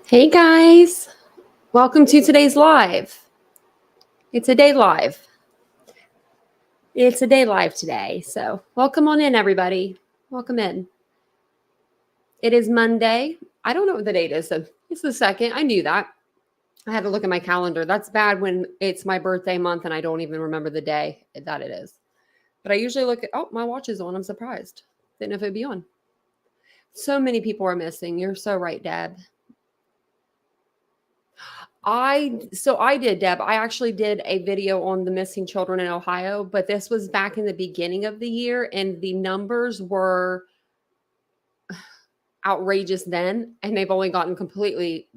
Hey guys, welcome to today's live. It's a day live. It's a day live today. So, welcome on in, everybody. Welcome in. It is Monday. I don't know what the date is. So it's the second. I knew that. I had to look at my calendar. That's bad when it's my birthday month and I don't even remember the day that it is. But I usually look at, oh, my watch is on. I'm surprised. Didn't know if it'd be on. So many people are missing. You're so right, Deb. I did, Deb. I actually did a video on the missing children in Ohio, but this was back in the beginning of the year, and the numbers were outrageous then, and they've only gotten completely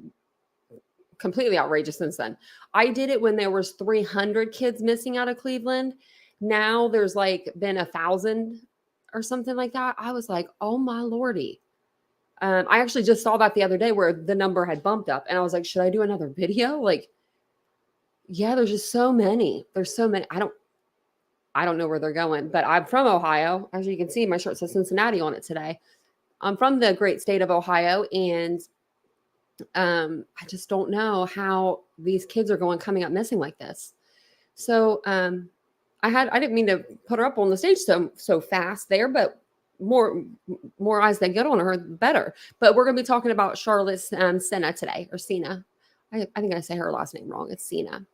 outrageous since then. I did it when there was 300 kids missing out of Cleveland. Now there's like been 1,000 or something like that. I was like, oh my lordy. I actually just saw that the other day where the number had bumped up, and I was like, should I do another video? Like, yeah, there's just so many. There's so many. I don't know where they're going, but I'm from Ohio. As you can see, my shirt says Cincinnati on it today. I'm from the great state of Ohio, and I just don't know how these kids are coming up missing like this. So I didn't mean to put her up on the stage so fast there, but more eyes that get on her, the better. But we're going to be talking about Charlotte Sena today, or Sena. I think I say her last name wrong. It's Sena.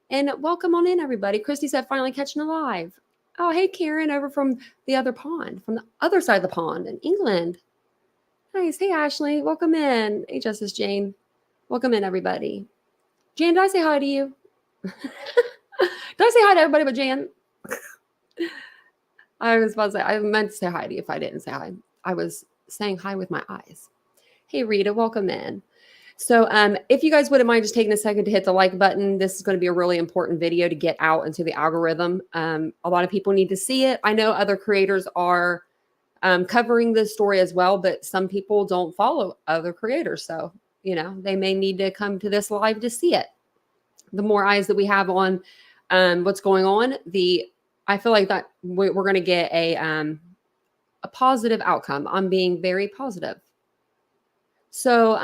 And welcome on in, everybody. Christy said, finally catching a live. Oh, hey, Karen, over from the other pond, from the other side of the pond in England. Nice. Hey, Ashley, welcome in. Hey, Justice Jane. Welcome in, everybody. Jan, did I say hi to you? Did I say hi to everybody but Jan? I was about to say, I meant to say hi to you if I didn't say hi. I was saying hi with my eyes. Hey, Rita, welcome in. So if you guys wouldn't mind just taking a second to hit the like button, this is going to be a really important video to get out into the algorithm. A lot of people need to see it. I know other creators are covering this story as well, but some people don't follow other creators. So, they may need to come to this live to see it. The more eyes that we have on what's going on, I feel like that we're going to get a positive outcome. I'm being very positive. So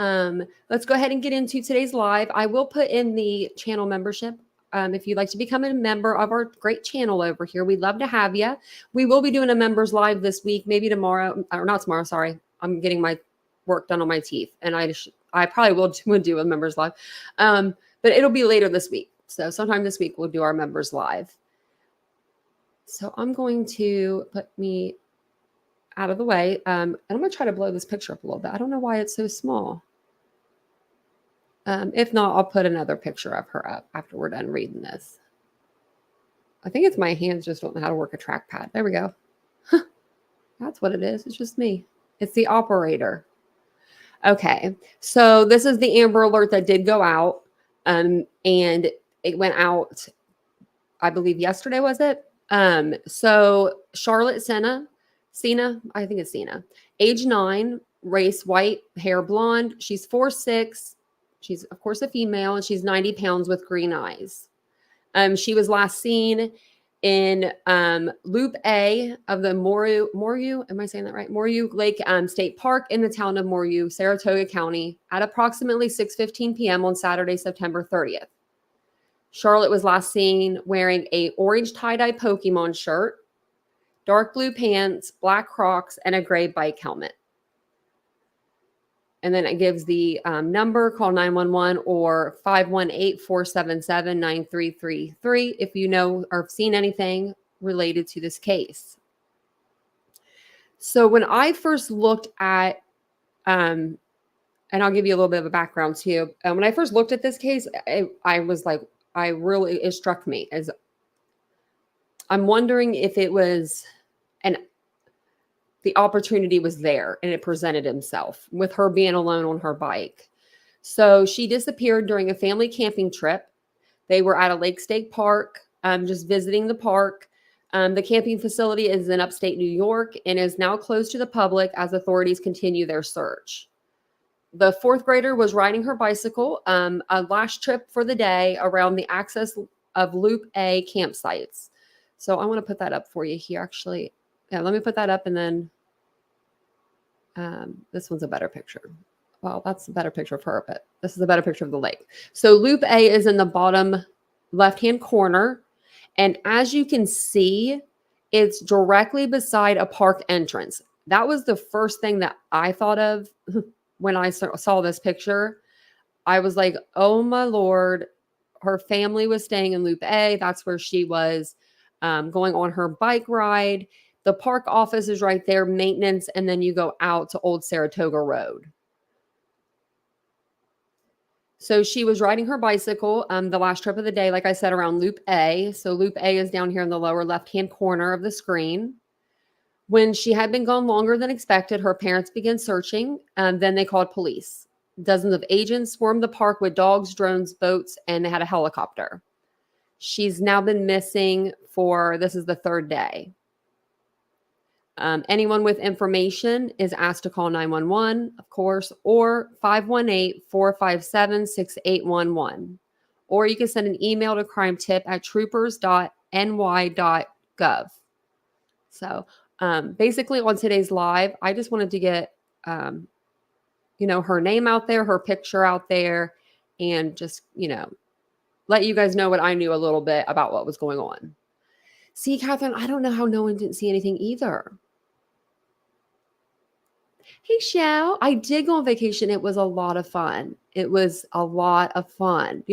let's go ahead and get into today's live. I will put in the channel membership. If you'd like to become a member of our great channel over here, we'd love to have you. We will be doing a members live this week, maybe tomorrow, or not tomorrow, sorry. I'm getting my work done on my teeth, and I probably will do a members live. But it'll be later this week. So sometime this week, we'll do our members live. So I'm going to put me out of the way. And I'm going to try to blow this picture up a little bit. I don't know why it's so small. If not, I'll put another picture of her up after we're done reading this. I think it's my hands just don't know how to work a trackpad. There we go. That's what it is. It's just me. It's the operator. Okay. So this is the Amber Alert that did go out. And it went out, I believe yesterday, was it? So Charlotte Sena, I think it's Sena, age 9, race white, hair blonde. She's 4'6". She's, of course, a female, and she's 90 pounds with green eyes. She was last seen in Loop A of the Moreau, am I saying that right? Moreau Lake State Park in the town of Moreau, Saratoga County, at approximately 6:15 p.m. on Saturday, September 30th. Charlotte was last seen wearing a orange tie-dye Pokemon shirt, dark blue pants, black Crocs, and a gray bike helmet. And then it gives the number, call 911 or 518-477-9333 if you know or have seen anything related to this case. So when I first looked at, and I'll give you a little bit of a background too. When I first looked at this case, I was like, it struck me as, I'm wondering if it was the opportunity was there and it presented himself with her being alone on her bike. So she disappeared during a family camping trip. They were at a Lake State Park, just visiting the park. The camping facility is in upstate New York and is now closed to the public as authorities continue their search. The 4th grader was riding her bicycle, a last trip for the day around the access of Loop A campsites. So I want to put that up for you here, actually. Yeah, let me put that up, and then this one's a better picture. well, that's a better picture of her, but this is a better picture of the lake. So Loop A is in the bottom left-hand corner. And as you can see, it's directly beside a park entrance. That was the first thing that I thought of when I saw this picture. I was like, oh my Lord, her family was staying in Loop A. That's where she was going on her bike ride. The park office is right there, maintenance, and then you go out to Old Saratoga Road. So she was riding her bicycle the last trip of the day, like I said, around Loop A. So Loop A is down here in the lower left-hand corner of the screen. When she had been gone longer than expected, her parents began searching. Then they called police. Dozens of agents swarmed the park with dogs, drones, boats, and they had a helicopter. She's now been missing this is the third day. Anyone with information is asked to call 911, of course, or 518-457-6811. Or you can send an email to crimetip@troopers.ny.gov. So basically on today's live, I just wanted to get, her name out there, her picture out there, and just, let you guys know what I knew a little bit about what was going on. See, Catherine, I don't know how no one didn't see anything either. Hey, Shell, I did go on vacation. It was a lot of fun. You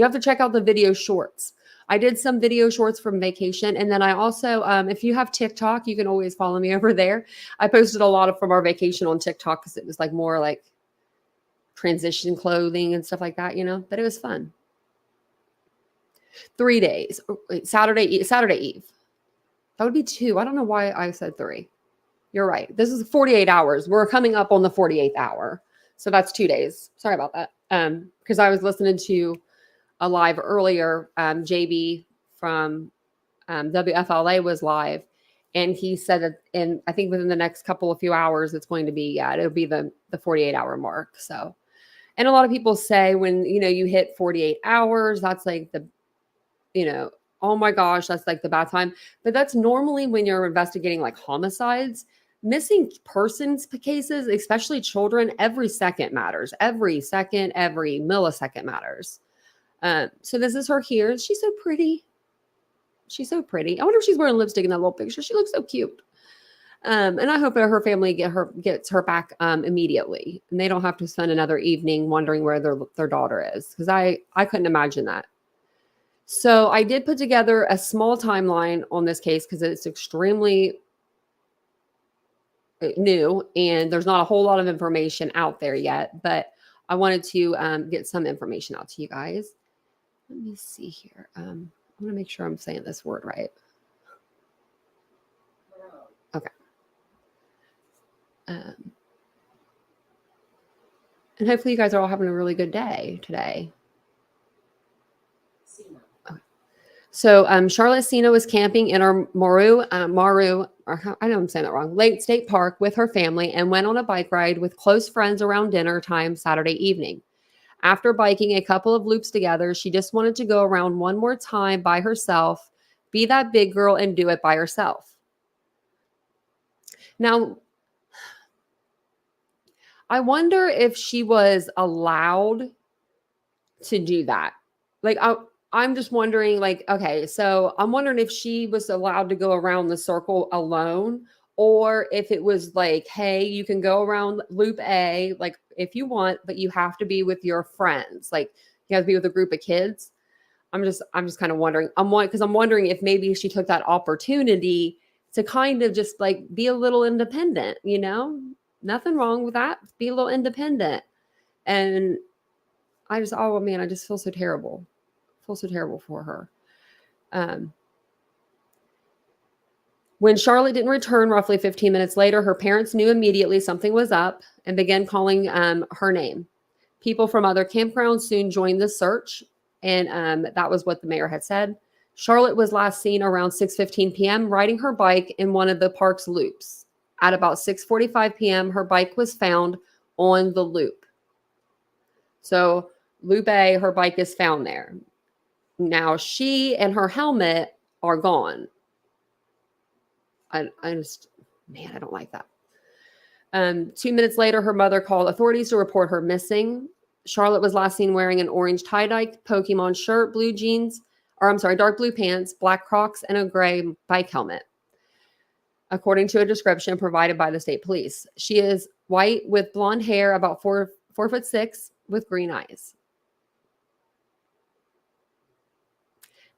have to check out the video shorts. I did some video shorts from vacation. And then I also, if you have TikTok, you can always follow me over there. I posted a lot from our vacation on TikTok because it was like more like transition clothing and stuff like that, but it was fun. 3 days. Saturday Eve. That would be 2. I don't know why I said 3. You're right. This is 48 hours. We're coming up on the 48th hour. So that's 2 days. Sorry about that. Because I was listening to a live earlier. JB from WFLA was live. And he said that I think within the next few hours, it's going to be, it'll be the 48-hour mark. So, and a lot of people say when, you hit 48 hours, that's like oh my gosh, that's like the bad time. But that's normally when you're investigating like homicides, missing persons cases, especially children, every second matters. Every second, every millisecond matters. So this is her here. She's so pretty. I wonder if she's wearing lipstick in that little picture. She looks so cute. And I hope that her family gets her back immediately. And they don't have to spend another evening wondering where their daughter is. Because I couldn't imagine that. So I did put together a small timeline on this case because it's extremely new and there's not a whole lot of information out there yet, but I wanted to get some information out to you guys. Let me see here. I want to make sure I'm saying this word right. Okay. And hopefully you guys are all having a really good day today. So Charlotte Sena was camping in our Moreau, I know I'm saying that wrong, Lake State Park with her family and went on a bike ride with close friends around dinner time Saturday evening. After biking a couple of loops together, she just wanted to go around one more time by herself, be that big girl and do it by herself. Now, I wonder if she was allowed to do that. Like, I'm just wondering, like, okay, so I'm wondering if she was allowed to go around the circle alone or if it was like, hey, you can go around Loop A, like if you want, but you have to be with your friends. Like you have to be with a group of kids. I'm just kind of wondering. I'm wondering if maybe she took that opportunity to kind of just like be a little independent, Nothing wrong with that. Be a little independent. And I just feel so terrible. Feel so terrible for her. When Charlotte didn't return roughly 15 minutes later, her parents knew immediately something was up and began calling her name. People from other campgrounds soon joined the search, and that was what the mayor had said. Charlotte was last seen around 6:15 p.m. riding her bike in one of the park's loops. At about 6:45 p.m., her bike was found on the loop. So Loop A, her bike is found there. Now she and her helmet are gone. I don't like that. 2 minutes later, her mother called authorities to report her missing. Charlotte was last seen wearing an orange tie-dye Pokemon shirt, blue jeans, or I'm sorry, dark blue pants, black Crocs, and a gray bike helmet, according to a description provided by the state police. She is white with blonde hair, about 4'6", with green eyes.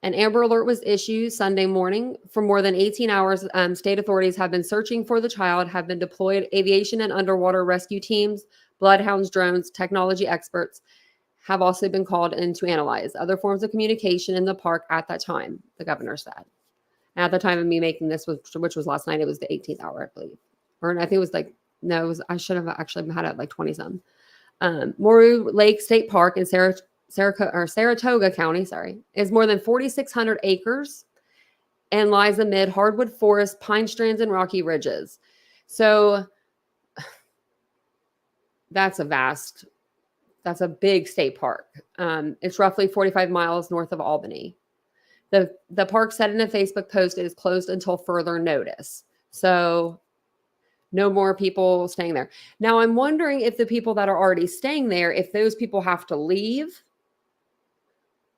An Amber Alert was issued Sunday morning. For more than 18 hours, state authorities have been searching for the child, have been deployed aviation and underwater rescue teams, bloodhounds, drones, technology experts have also been called in to analyze other forms of communication in the park at that time, the governor said. And at the time of me making this, which was last night, it was the 18th hour, I believe. Or I think it was like, no, it was, I should have actually had it like 20-some. Moreau Lake State Park in Saratoga County, is more than 4,600 acres and lies amid hardwood forest, pine strands, and rocky ridges. So that's a big state park. It's roughly 45 miles north of Albany. The park said in a Facebook post it is closed until further notice. So no more people staying there. Now I'm wondering if the people that are already staying there, if those people have to leave,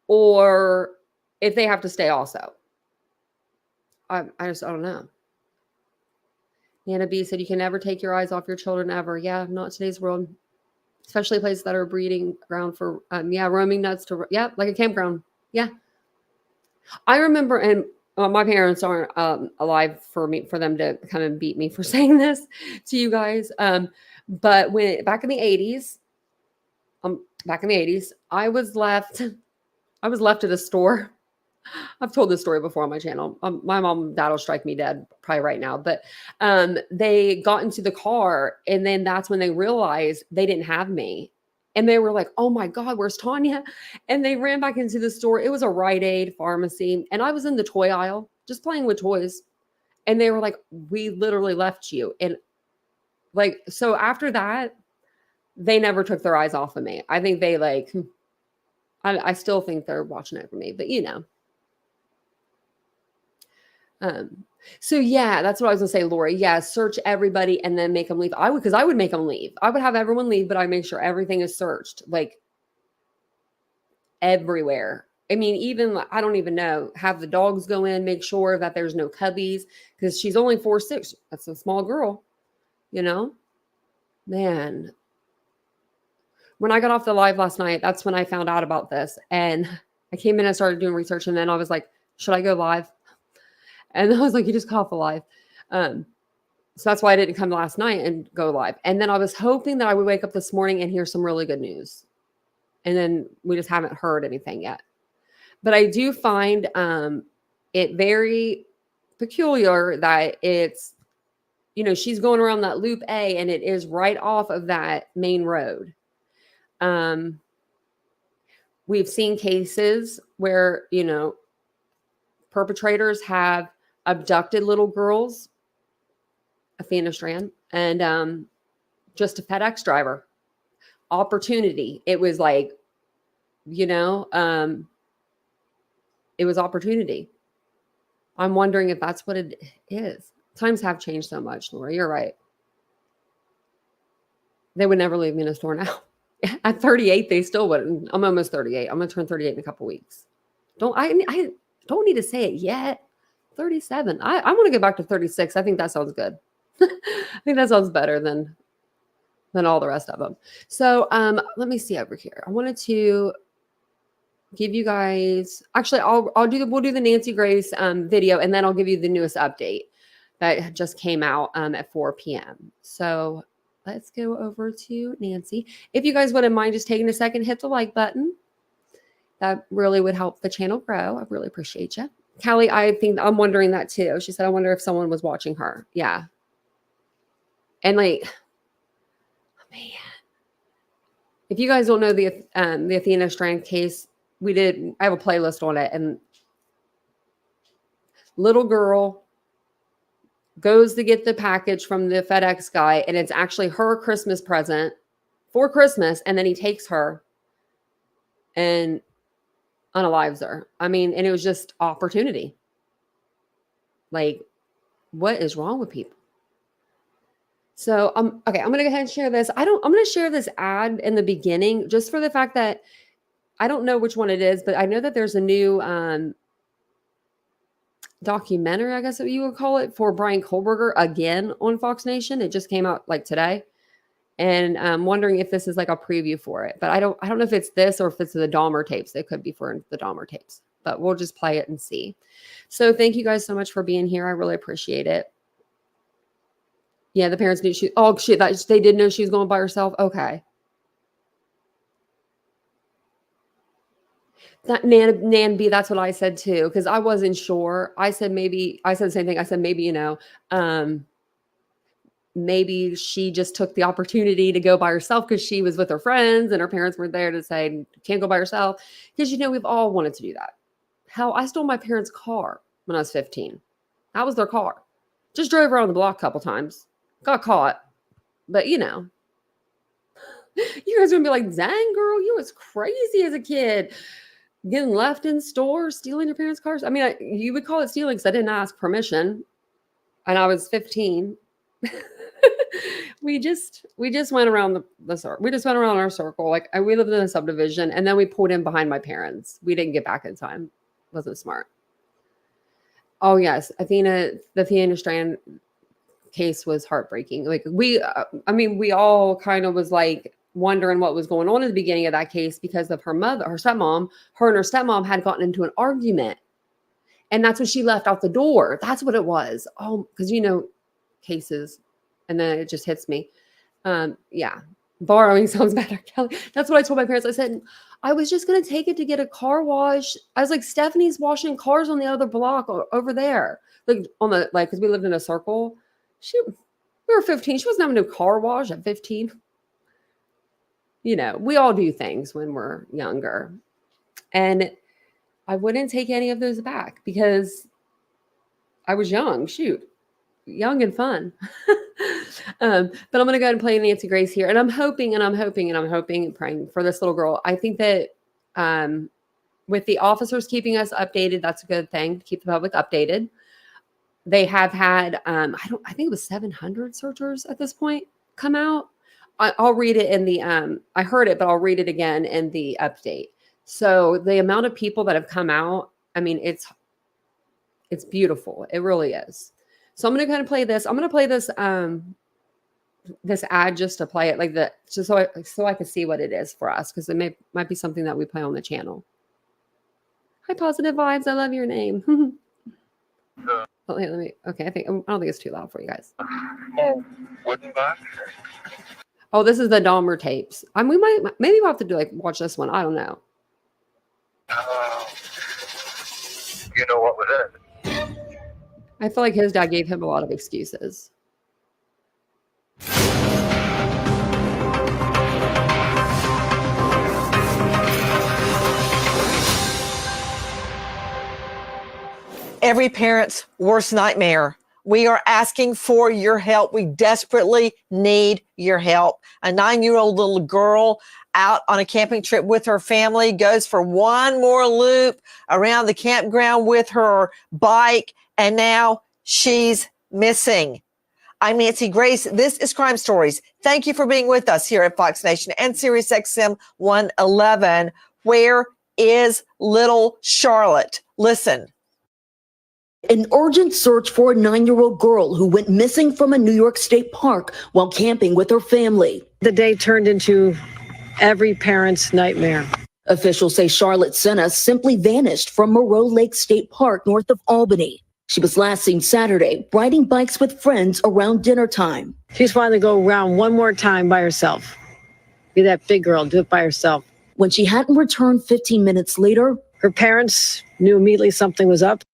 or if they have to stay also. I don't know. Nana B said, you can never take your eyes off your children ever. Yeah, not today's world. Especially places that are breeding ground for, roaming nuts like a campground. Yeah. I remember, and my parents aren't alive for them to kind of beat me for saying this to you guys. But back in the 80s, I was left at a store. I've told this story before on my channel. My mom and dad will strike me dead probably right now. But they got into the car, and then that's when they realized they didn't have me. And they were like, oh my God, where's Tanya? And they ran back into the store. It was a Rite Aid pharmacy. And I was in the toy aisle, just playing with toys. And they were like, we literally left you. And like, so after that, they never took their eyes off of me. I think they I still think they're watching it for me, but so yeah, that's what I was gonna say, Lori. Yeah, search everybody and then make them leave. I would make them leave. I would have everyone leave, but I make sure everything is searched, like everywhere. I mean, even I don't even know. Have the dogs go in, make sure that there's no cubbies, because she's only 4'6". That's a small girl, Man. When I got off the live last night, that's when I found out about this, and I came in and started doing research, and then I was like, should I go live? And I was like, you just got off the live. So that's why I didn't come last night and go live. And then I was hoping that I would wake up this morning and hear some really good news. And then we just haven't heard anything yet. But I do find it very peculiar that it's, she's going around that loop A, and it is right off of that main road. We've seen cases where, perpetrators have abducted little girls, Athena Strand, and just a FedEx driver. Opportunity. It was like, it was opportunity. I'm wondering if that's what it is. Times have changed so much, Laura. You're right. They would never leave me in a store now. At 38, they still wouldn't. I'm almost 38. I'm going to turn 38 in a couple weeks. I don't need to say it yet. 37. I want to go back to 36. I think that sounds good. I think that sounds better than all the rest of them. So let me see over here. I wanted to give you guys, actually, we'll do the Nancy Grace video, and then I'll give you the newest update that just came out at 4 p.m. So let's go over to Nancy. If you guys wouldn't mind just taking a second, hit the like button. That really would help the channel grow. I really appreciate you. Callie, I'm wondering that too. She said, I wonder if someone was watching her. Yeah. And man, if you guys don't know the Athena Strand case, I have a playlist on it, and little girl goes to get the package from the FedEx guy, and it's actually her Christmas present for Christmas. And then he takes her and unalives her. I mean, and it was just opportunity. Like, what is wrong with people? So okay, I'm gonna go ahead and share this. I'm gonna share this ad in the beginning just for the fact that I don't know which one it is, but I know that there's a new documentary, I guess what you would call it, for Brian Kohlberger again on Fox Nation. It just came out like today. And I'm wondering if this is like a preview for it. But I don't know if it's this or if it's the Dahmer tapes. It could be for the Dahmer tapes. But we'll just play it and see. So thank you guys so much for being here. I really appreciate it. Yeah, the parents knew oh shit, they did know she was going by herself. Okay. That Nan B, that's what I said too, because I wasn't sure. I said the same thing. I said maybe, maybe she just took the opportunity to go by herself because she was with her friends and her parents weren't there to say, can't go by yourself. Because, we've all wanted to do that. Hell, I stole my parents' car when I was 15. That was their car. Just drove around the block a couple times. Got caught. But, you guys are going to be like, dang, girl, you was crazy as a kid. Getting left in stores, stealing your parents' cars. I mean, you would call it stealing because I didn't ask permission. And I was 15. we just went around the circle. We just went around our circle. Like we lived in a subdivision and then we pulled in behind my parents. We didn't get back in time. Wasn't smart. Oh yes. The Athena Strand case was heartbreaking. Like we all kind of was like wondering what was going on at the beginning of that case because of her and her stepmom had gotten into an argument. And that's when she left out the door. That's what it was. Oh, because cases, and then it just hits me. Yeah, borrowing sounds better, Kelly. That's what I told my parents. I said I was just gonna take it to get a car wash. I was like, Stephanie's washing cars on the other block over there, like because we lived in a circle. We were 15. She wasn't having a car wash at 15. We all do things when we're younger, and I wouldn't take any of those back because I was young. Shoot. Young and fun. But I'm going to go ahead and play Nancy Grace here. And I'm hoping and praying for this little girl. I think that with the officers keeping us updated, that's a good thing to keep the public updated. They have had, I think it was 700 searchers at this point come out. I'll read it in the, I heard it, but I'll read it again in the update. So the amount of people that have come out, I mean, it's beautiful. It really is. So I'm going to kind of play this. I'm going to play this this ad just to play it just so I can see what it is for us because it might be something that we play on the channel. Hi, Positive Vibes. I love your name. Okay, I don't think it's too loud for you guys. Oh, wouldn't that? Oh, this is the Dahmer tapes. Maybe we'll have to watch this one. I don't know. You know what was it? I feel like his dad gave him a lot of excuses. Every parent's worst nightmare. We are asking for your help. We desperately need your help. A 9-year-old little girl out on a camping trip with her family goes for one more loop around the campground with her bike, and now she's missing. I'm Nancy Grace. This is Crime Stories. Thank you for being with us here at Fox Nation and Sirius XM 111. Where is little Charlotte? Listen. An urgent search for a 9-year-old girl who went missing from a New York State park while camping with her family. The day turned into every parent's nightmare. Officials say Charlotte Sena simply vanished from Moreau Lake State Park north of Albany. She was last seen Saturday riding bikes with friends around dinner time. She's wanting to go around one more time by herself. Be that big girl, do it by herself. When she hadn't returned 15 minutes later, her parents knew immediately something was up.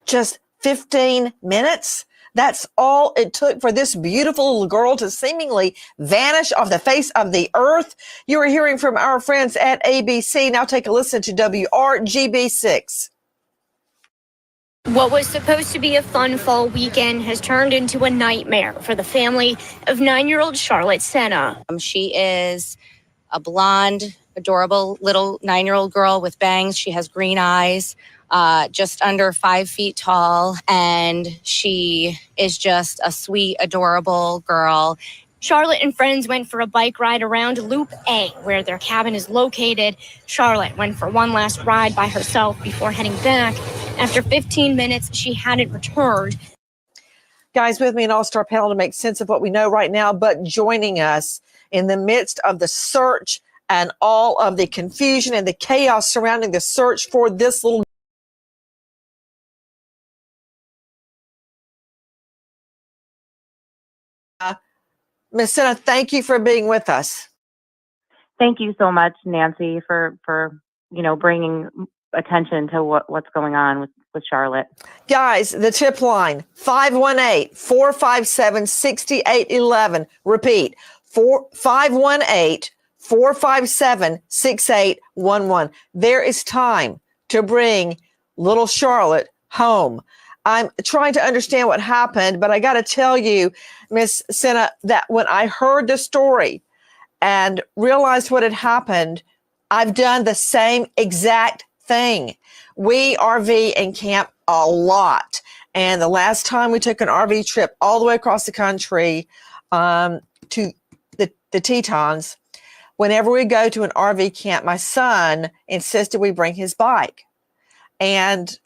Just 15 minutes? That's all it took for this beautiful little girl to seemingly vanish off the face of the earth. You are hearing from our friends at ABC. Now take a listen to WRGB6. What was supposed to be a fun fall weekend has turned into a nightmare for the family of 9-year-old Charlotte Sena. She is a blonde adorable little 9-year-old girl with bangs. She has green eyes, just under 5 feet tall, and she is just a sweet, adorable girl. Charlotte and friends went for a bike ride around Loop A, where their cabin is located. Charlotte went for one last ride by herself before heading back. After 15 minutes, she hadn't returned. Guys, with me an all-star panel to make sense of what we know right now, but joining us in the midst of the search and all of the confusion and the chaos surrounding the search for this little Miss Sena, thank you for being with us. Thank you so much, Nancy, for bringing attention to what's going on with Charlotte. Guys, the tip line, 518-457-6811. Repeat, 518-457-6811. There is time to bring little Charlotte home. I'm trying to understand what happened, but I got to tell you, Miss Sena, that when I heard the story and realized what had happened, I've done the same exact thing. We RV and camp a lot. And the last time we took an RV trip all the way across the country to the Tetons, whenever we go to an RV camp, my son insisted we bring his bike. And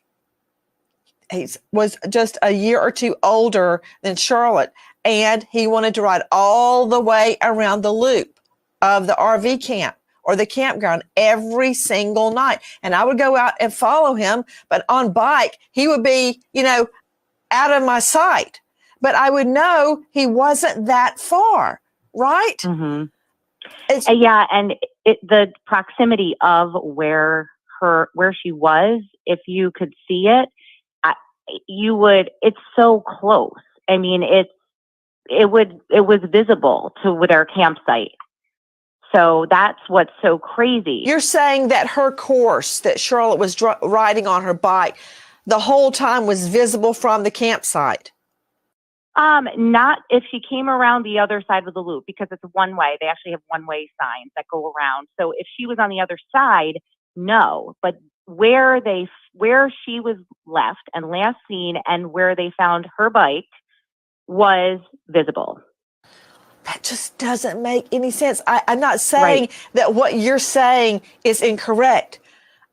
he was just a year or two older than Charlotte, and he wanted to ride all the way around the loop of the RV camp or the campground every single night. And I would go out and follow him, but on bike, he would be, out of my sight. But I would know he wasn't that far, right? Mm-hmm. Yeah, and the proximity of where she was, if you could see it, it's so close. I mean, it was visible to our campsite. So that's what's so crazy. You're saying that her course that Charlotte was riding on her bike the whole time was visible from the campsite? Not if she came around the other side of the loop, because it's one way. They actually have one-way signs that go around. So if she was on the other side, no. But where she was left and last seen and where they found her bike was visible. That just doesn't make any sense. I'm not saying that what you're saying is incorrect.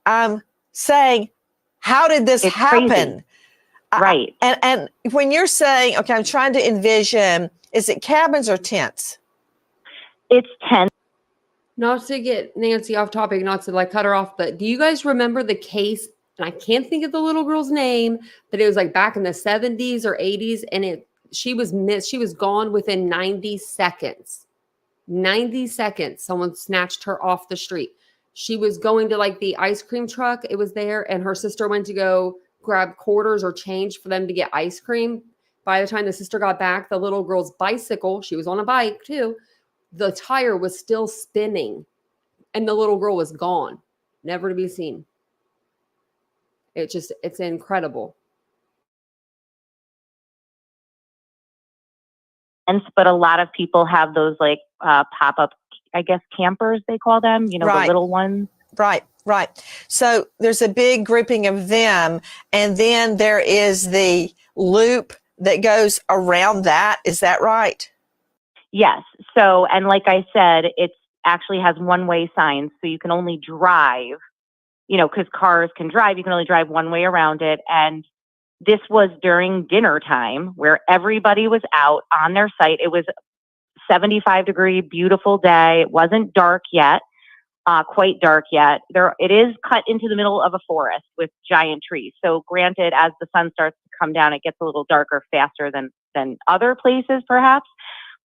I'm saying, how did this happen? Crazy. Right. And when you're saying, okay, I'm trying to envision, is it cabins or tents? It's tents. Not to get Nancy off topic, not to cut her off, but do you guys remember the case? And I can't think of the little girl's name, but it was back in the 70s or 80s, and she was gone within 90 seconds. 90 seconds, someone snatched her off the street. She was going to the ice cream truck. It was there, and her sister went to go grab quarters or change for them to get ice cream. By the time the sister got back, the little girl's bicycle, she was on a bike too, the tire was still spinning, and the little girl was gone, never to be seen. It's incredible. But a lot of people have those pop-up, I guess, campers, they call them, the little ones. Right. So there's a big grouping of them, and then there is the loop that goes around that. Is that right? Yes. So, and like I said, it actually has one-way signs, so you can only drive, because cars can drive, you can only drive one way around it. And this was during dinner time where everybody was out on their site. It was 75-degree, beautiful day. It wasn't dark yet, quite dark yet. It is cut into the middle of a forest with giant trees. So granted, as the sun starts to come down, it gets a little darker faster than other places perhaps,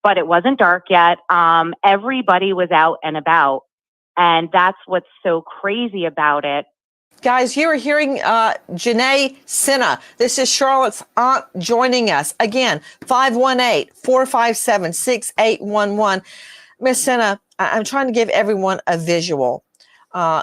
but it wasn't dark yet. Everybody was out and about. And that's what's so crazy about it. Guys, you are hearing Janae Sena. This is Charlotte's aunt joining us. Again, 518-457-6811. Miss Sena, I'm trying to give everyone a visual.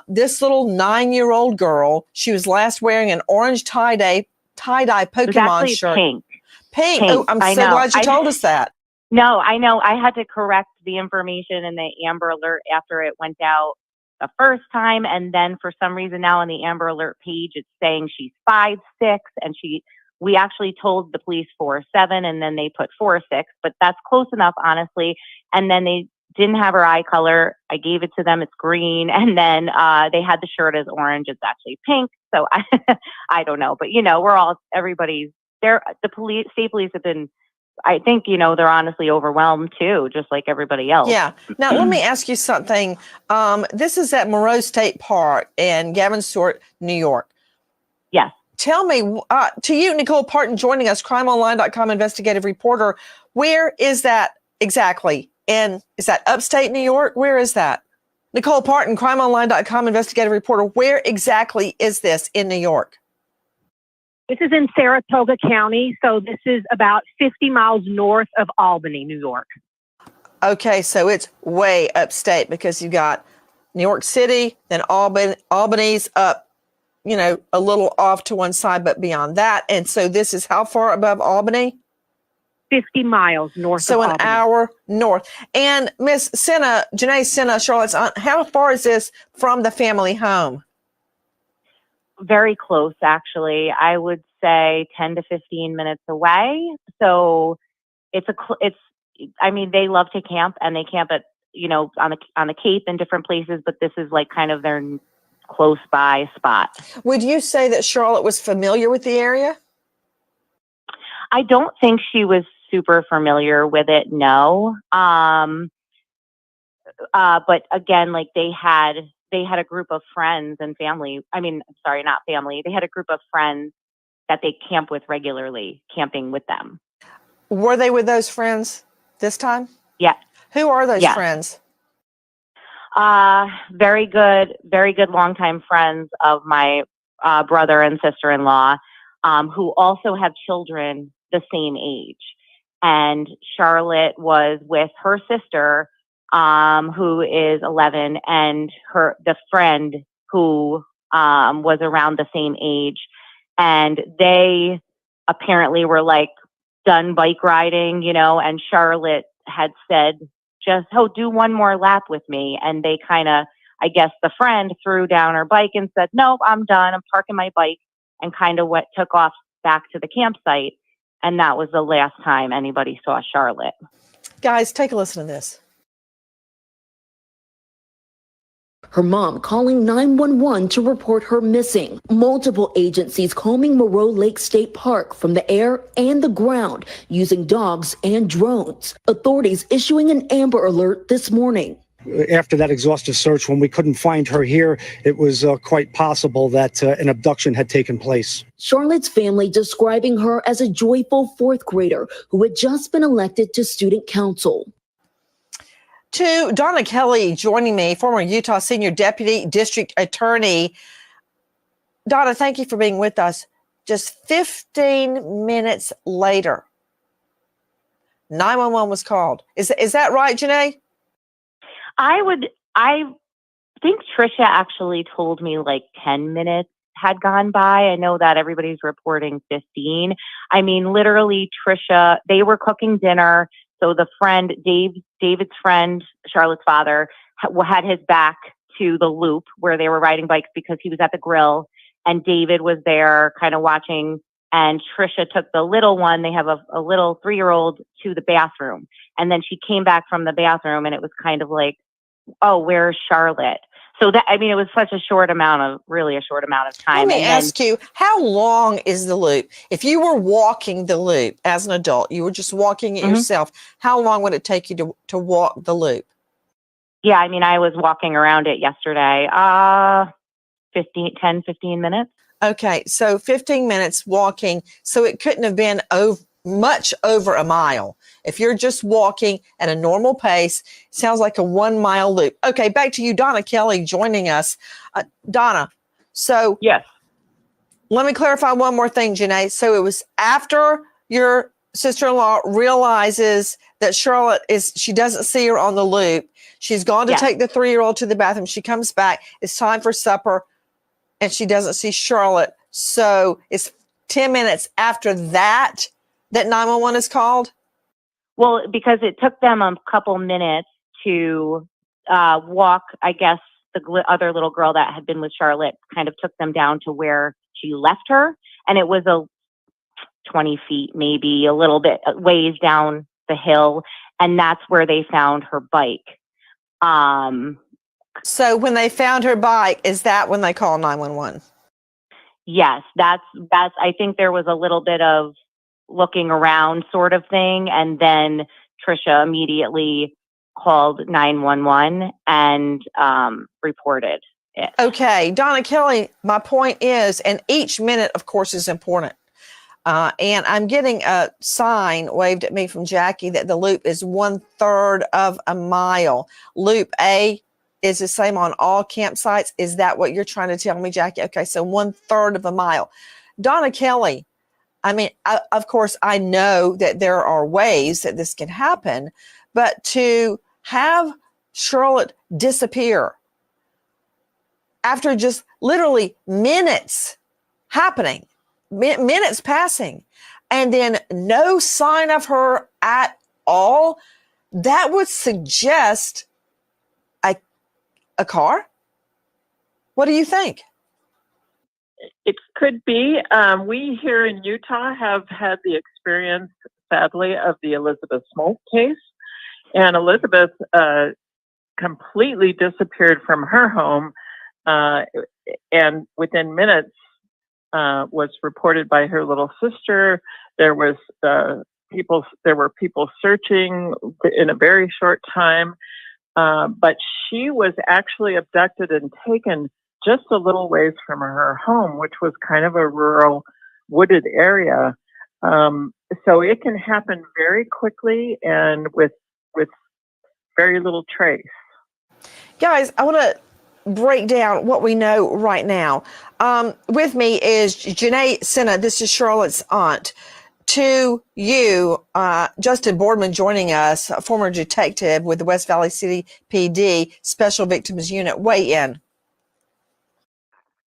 This little 9-year-old girl, she was last wearing an orange tie-dye Pokemon shirt. Pink. Pink. Oh, I'm so glad you told us that. No, I know. I had to correct the information in the Amber Alert after it went out. the first time. And then for some reason now on the Amber Alert page, it's saying she's 5'6", and we actually told the police 4'7", and then they put 4'6", but that's close enough, honestly. And then they didn't have her eye color. I gave it to them. It's green. And then they had the shirt as orange. It's actually pink. So I don't know. But, everybody's there. The state police have been, I think, they're honestly overwhelmed too, just like everybody else. Yeah. Now, let me ask you something. This is at Moreau State Park in Gavin-Stewart, New York. Yes. Tell me, to you, Nicole Parton, joining us, crimeonline.com investigative reporter, where is that exactly? And is that upstate New York? Where is that? Nicole Parton, crimeonline.com investigative reporter, where exactly is this in New York? This is in Saratoga County, so this is about 50 miles north of Albany, New York. Okay, so it's way upstate because you got New York City, then Albany's up, a little off to one side, but beyond that. And so this is how far above Albany? 50 miles north of Albany. So an hour north. And Miss Sena, Janae Sena, Charlotte's aunt, how far is this from the family home? Very close, actually. I would say 10 to 15 minutes away. So they love to camp, and they camp at, on the Cape and different places, but this is like kind of their close by spot. Would you say that Charlotte was familiar with the area? I don't think she was super familiar with it, no. But again, like they had a group of friends and family. I mean, sorry, not family. They had a group of friends that they camp with regularly, camping with them. Were they with those friends this time? Yeah. Who are those friends? Very good longtime friends of my brother and sister-in-law, who also have children the same age. And Charlotte was with her sister, who is 11, and the friend who was around the same age. And they apparently were like done bike riding, and Charlotte had said, do one more lap with me. And they kind of, I guess the friend threw down her bike and said, nope, I'm done. I'm parking my bike, and kind of took off back to the campsite. And that was the last time anybody saw Charlotte. Guys, take a listen to this. Her mom calling 911 to report her missing. Multiple agencies combing Moreau Lake State Park from the air and the ground using dogs and drones. Authorities issuing an Amber Alert this morning. After that exhaustive search, when we couldn't find her here, it was quite possible that an abduction had taken place. Charlotte's family describing her as a joyful fourth grader who had just been elected to student council. To Donna Kelly joining me, former Utah Senior Deputy District Attorney. Donna, thank you for being with us. Just 15 minutes later, 911 was called. Is that right, Janae? I think Trisha actually told me like 10 minutes had gone by. I know that everybody's reporting 15. I mean, literally, Trisha, they were cooking dinner. So the friend, David's friend, Charlotte's father, had his back to the loop where they were riding bikes because he was at the grill, and David was there kind of watching. And Trisha took the little one, they have a little 3-year-old, to the bathroom. And then she came back from the bathroom, and it was kind of like, oh, where's Charlotte? So that, I mean, it was such a short amount of time. Let me ask you, how long is the loop? If you were walking the loop as an adult, you were just walking it yourself, how long would it take you to walk the loop? Yeah, I mean, I was walking around it yesterday, 15 minutes. Okay, so 15 minutes walking. So it couldn't have been much over a mile. If you're just walking at a normal pace, sounds like a 1 mile loop. Okay, back to you, Donna Kelly, joining us. Donna, so yes, let me clarify one more thing, Janae. So it was after your sister-in-law realizes that Charlotte she doesn't see her on the loop. She's gone to take the 3-year-old to the bathroom. She comes back. It's time for supper, and she doesn't see Charlotte. So it's 10 minutes after that 911 is called? Well, because it took them a couple minutes to walk, I guess, other little girl that had been with Charlotte kind of took them down to where she left her. And it was 20 feet, maybe a little bit ways down the hill. And that's where they found her bike. So when they found her bike, is that when they call 911? Yes, that's, I think there was a little bit of looking around sort of thing. And then Trisha immediately called 911 and reported it. Okay, Donna Kelly, my point is, and each minute, of course, is important. And I'm getting a sign waved at me from Jackie that the loop is 1/3 of a mile. Loop A is the same on all campsites. Is that what you're trying to tell me, Jackie? Okay, so 1/3 of a mile. Donna Kelly, I mean, of course, I know that there are ways that this can happen, but to have Charlotte disappear after just literally minutes happening, minutes passing, and then no sign of her at all, that would suggest a car. What do you think? It could be. We here in Utah have had the experience, sadly, of the Elizabeth Smolt case. And Elizabeth completely disappeared from her home and within minutes was reported by her little sister. There were people searching in a very short time, but she was actually abducted and taken just a little ways from her home, which was kind of a rural wooded area. So it can happen very quickly and with very little trace. Guys, I want to break down what we know right now. With me is Janae Sena. This is Charlotte's aunt. To you, Justin Boardman joining us, a former detective with the West Valley City PD Special Victims Unit. Weigh in.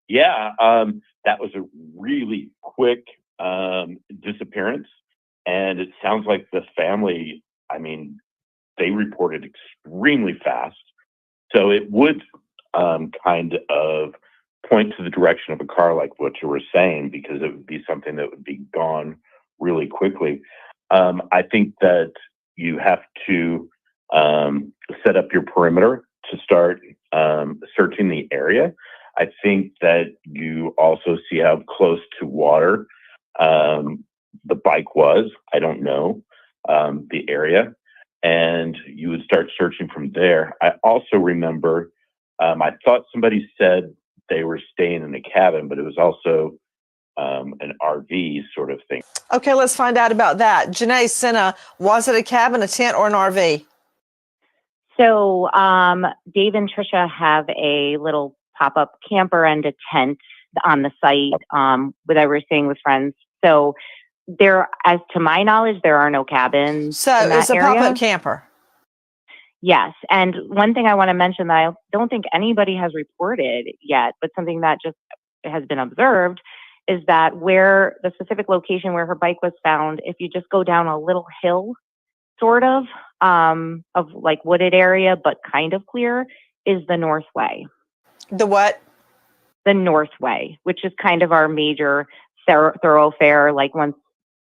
Yeah, that was a really quick disappearance. And it sounds like the family, I mean, they reported extremely fast. So it would kind of point to the direction of a car, like what you were saying, because it would be something that would be gone really quickly. I think that you have to set up your perimeter to start searching the area. I think that you also see how close to water the bike was. I don't know the area. And you would start searching from there. I also remember, I thought somebody said they were staying in a cabin, but it was also an RV sort of thing. Okay, let's find out about that. Janae Sena, was it a cabin, a tent, or an RV? So Dave and Trisha have a little pop-up camper and a tent on the site that I was staying with friends. So there, as to my knowledge, there are no cabins. So it's a pop-up camper. Yes. And one thing I want to mention that I don't think anybody has reported yet, but something that just has been observed is that where the specific location where her bike was found, if you just go down a little hill, sort of like wooded area, but kind of clear, is the North Way. The what? The North Way, which is kind of our major thoroughfare. Like once,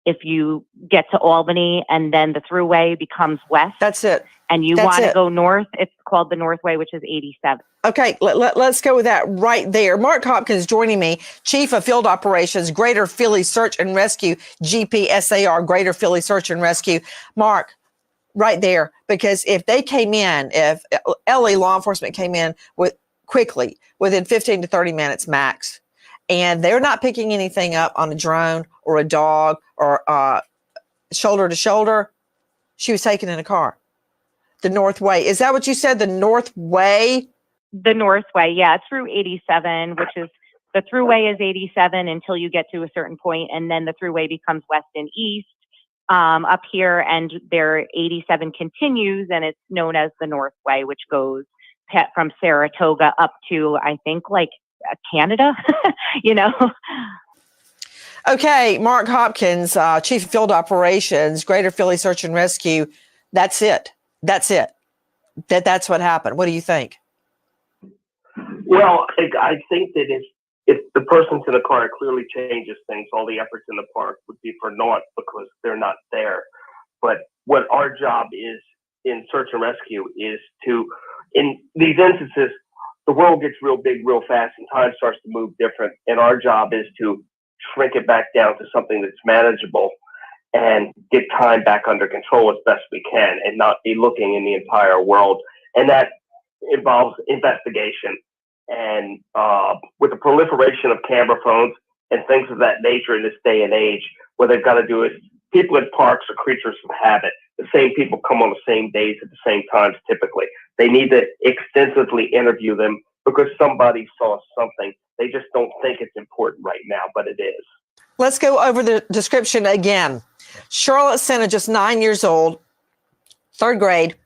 if you get to Albany and then the thruway becomes west. That's it. And you want to go north, it's called the North Way, which is 87. Okay, let's go with that right there. Mark Hopkins joining me, Chief of Field Operations, Greater Philly Search and Rescue, GPSAR, Greater Philly Search and Rescue. Mark, right there, because if they came in, if LA law enforcement came in quickly, within 15 to 30 minutes max, and they're not picking anything up on a drone or a dog or shoulder to shoulder, she was taken in a car. The North Way. Is that what you said? The North Way? The North Way, yeah, through 87, which is the thruway is 87 until you get to a certain point, and then the thruway becomes west and east up here, and their 87 continues, and it's known as the North Way, which goes from Saratoga up to, I think, like Canada, you know. Okay, Mark Hopkins, Chief of Field Operations, Greater Philly Search and Rescue. That's it. That's it. That's what happened. What do you think? Well, I think that if the person's in the car, it clearly changes things. All the efforts in the park would be for naught because they're not there. But what our job is in search and rescue is to, in these instances, the world gets real big real fast and time starts to move different. And our job is to shrink it back down to something that's manageable and get time back under control as best we can and not be looking in the entire world. And that involves investigation. And with the proliferation of camera phones and things of that nature in this day and age, what they've got to do is, people in parks are creatures of habit. The same people come on the same days at the same times typically. They need to extensively interview them because somebody saw something. They just don't think it's important right now, but it is. Let's go over the description again. Charlotte Sena, just 9 years old, 3rd grade,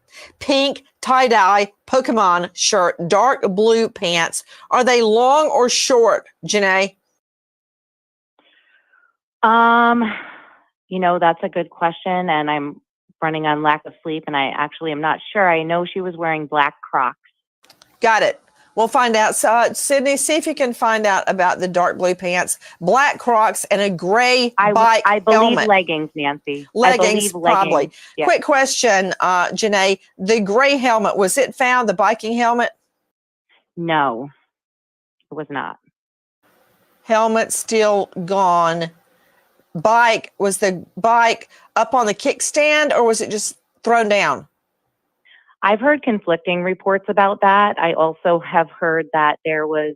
pink tie-dye Pokemon shirt, dark blue pants. Are they long or short, Janae? That's a good question, and I'm running on lack of sleep, and I actually am not sure. I know she was wearing black Crocs. Got it. We'll find out. So, Sydney, see if you can find out about the dark blue pants, black Crocs, and a gray bike I believe helmet. Leggings, Nancy. Leggings, probably. Leggings. Yeah. Quick question, Janae. The gray helmet, was it found, the biking helmet? No, it was not. Helmet still gone. Bike, was the bike up on the kickstand or was it just thrown down? I've heard conflicting reports about that. I also have heard that there was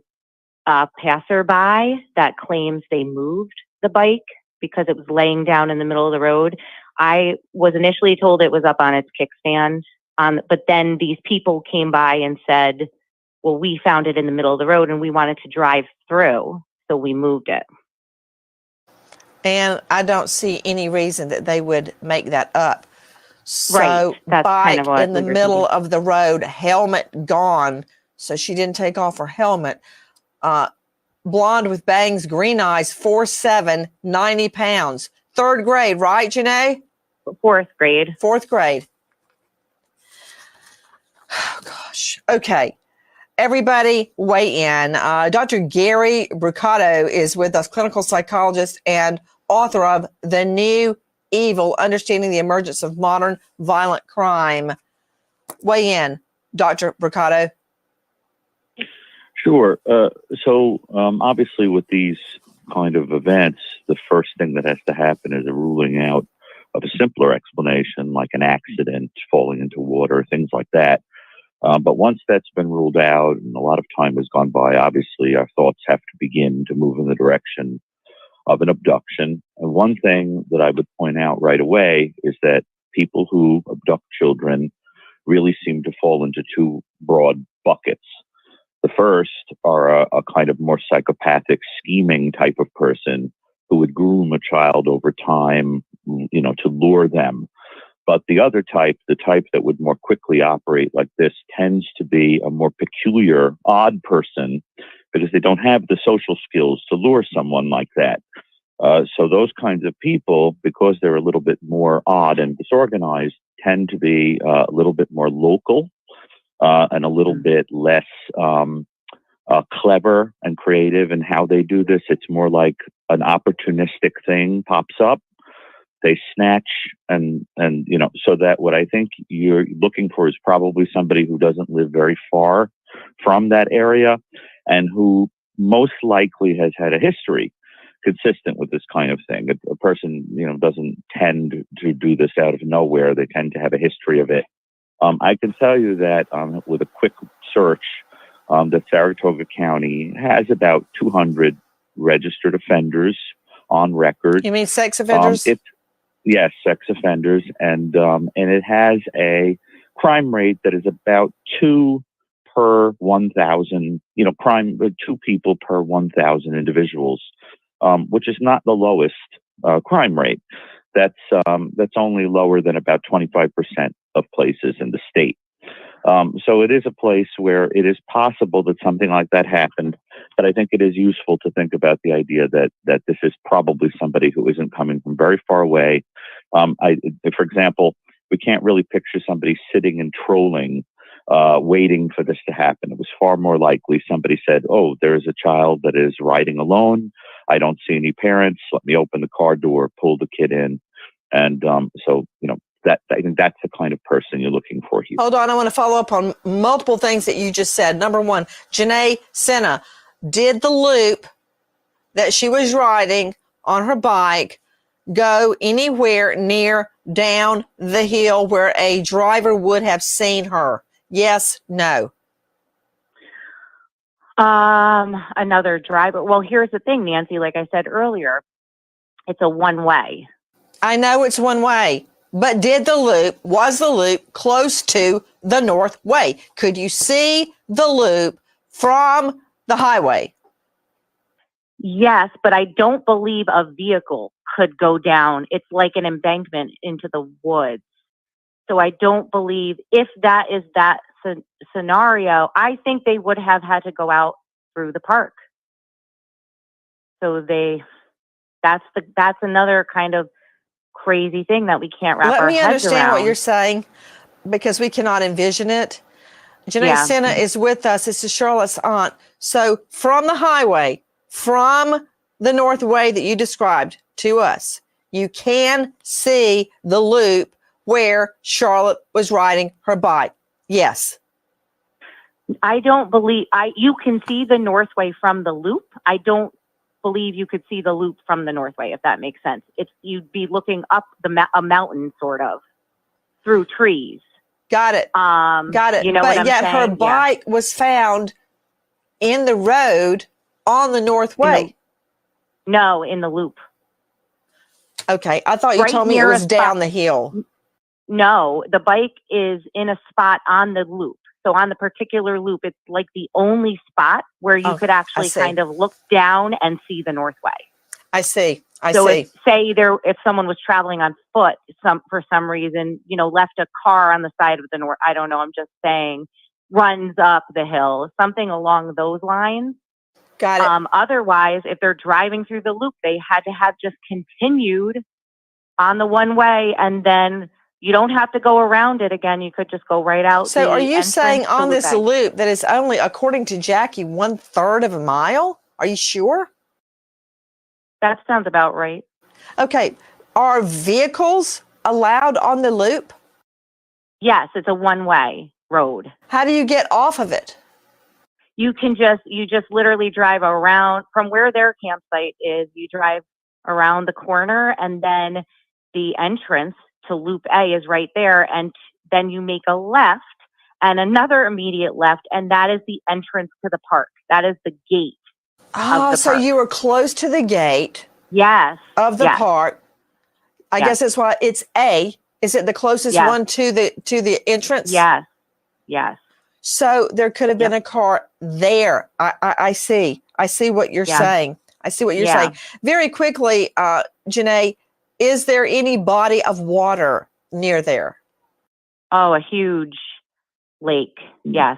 a passerby that claims they moved the bike because it was laying down in the middle of the road. I was initially told it was up on its kickstand, but then these people came by and said, well, we found it in the middle of the road and we wanted to drive through, so we moved it. And I don't see any reason that they would make that up. So Right. That's bike kind of what in the we were middle thinking. of the road, helmet gone. So she didn't take off her helmet. Blonde with bangs, green eyes, 4'7", 90 pounds. 3rd grade, right, Janae? 4th grade. 4th grade. Oh, gosh. Okay. Everybody weigh in. Dr. Gary Brucato is with us, clinical psychologist and author of The New Evil, Understanding the Emergence of Modern Violent Crime. Weigh in, Dr. Brucato. Sure. So obviously with these kind of events, the first thing that has to happen is a ruling out of a simpler explanation, like an accident, falling into water, things like that. But once that's been ruled out and a lot of time has gone by, obviously our thoughts have to begin to move in the direction of an abduction. And one thing that I would point out right away is that people who abduct children really seem to fall into 2 broad buckets. The first are a kind of more psychopathic, scheming type of person who would groom a child over time, to lure them. But the other type, the type that would more quickly operate like this, tends to be a more peculiar, odd person because they don't have the social skills to lure someone like that. So those kinds of people, because they're a little bit more odd and disorganized, tend to be a little bit more local and a little bit less clever and creative in how they do this. It's more like an opportunistic thing pops up. They snatch and so that what I think you're looking for is probably somebody who doesn't live very far from that area and who most likely has had a history consistent with this kind of thing. A person, doesn't tend to do this out of nowhere. They tend to have a history of it. I can tell you that with a quick search, that Saratoga County has about 200 registered offenders on record. You mean sex offenders? Yes, sex offenders, and it has a crime rate that is about 2 per 1,000. 2 people per 1,000 individuals, which is not the lowest crime rate. That's only lower than about 25% of places in the state. So it is a place where it is possible that something like that happened, but I think it is useful to think about the idea that this is probably somebody who isn't coming from very far away. For example, we can't really picture somebody sitting and trolling waiting for this to happen. It was far more likely somebody said, oh, there's a child that is riding alone. I don't see any parents. Let me open the car door, pull the kid in. And so, I think that's the kind of person you're looking for here. Hold on. I want to follow up on multiple things that you just said. Number one, Janae Sena, did the loop that she was riding on her bike go anywhere near down the hill where a driver would have seen her? Yes, no. Another driver. Well, here's the thing, Nancy, like I said earlier, it's a one-way. I know it's one way, but was the loop close to the North Way? Could you see the loop from the highway? Yes, but I don't believe a vehicle could go down. It's like an embankment into the woods. So I don't believe, if that is that scenario, I think they would have had to go out through the park. So that's another kind of crazy thing that we can't wrap our heads around. Let me understand what you're saying, because we cannot envision it. Janae Sena is with us. This is Charlotte's aunt. So from the highway, from the North Way that you described to us, you can see the loop where Charlotte was riding her bike. Yes. I don't believe you can see the Northway from the loop. I don't believe you could see the loop from the Northway, if that makes sense. You'd be looking up a mountain, sort of, through trees. Got it. Got it. You know, but what I'm yet saying? her bike was found in the road on the Northway. No, in the loop. Okay, I thought you told me it was down the hill. No, the bike is in a spot on the loop. So on the particular loop, it's like the only spot where you could actually kind of look down and see the Northway. I see. If someone was traveling on foot, for some reason, left a car on the side of the north, I don't know, I'm just saying, runs up the hill, something along those lines. Got it. Otherwise, if they're driving through the loop, they had to have just continued on the one way, and then you don't have to go around it again. You could just go right out. So are you saying on this loop that is only, according to Jackie, 1/3 of a mile? Are you sure? That sounds about right. Okay. Are vehicles allowed on the loop? Yes, it's a one-way road. How do you get off of it? You just literally drive around from where their campsite is. You drive around the corner, and then the entrance to Loop A is right there. And then you make a left and another immediate left. And that is the entrance to the park. That is the gate. Oh, so you were close to the gate. Yes. Of the park. I guess that's why it's A. Is it the closest one to the entrance? Yes. Yes. So there could have been a car there. I see. I see what you're saying. I see what you're saying. Very quickly, Janae, is there any body of water near there? Oh, a huge lake. Yes.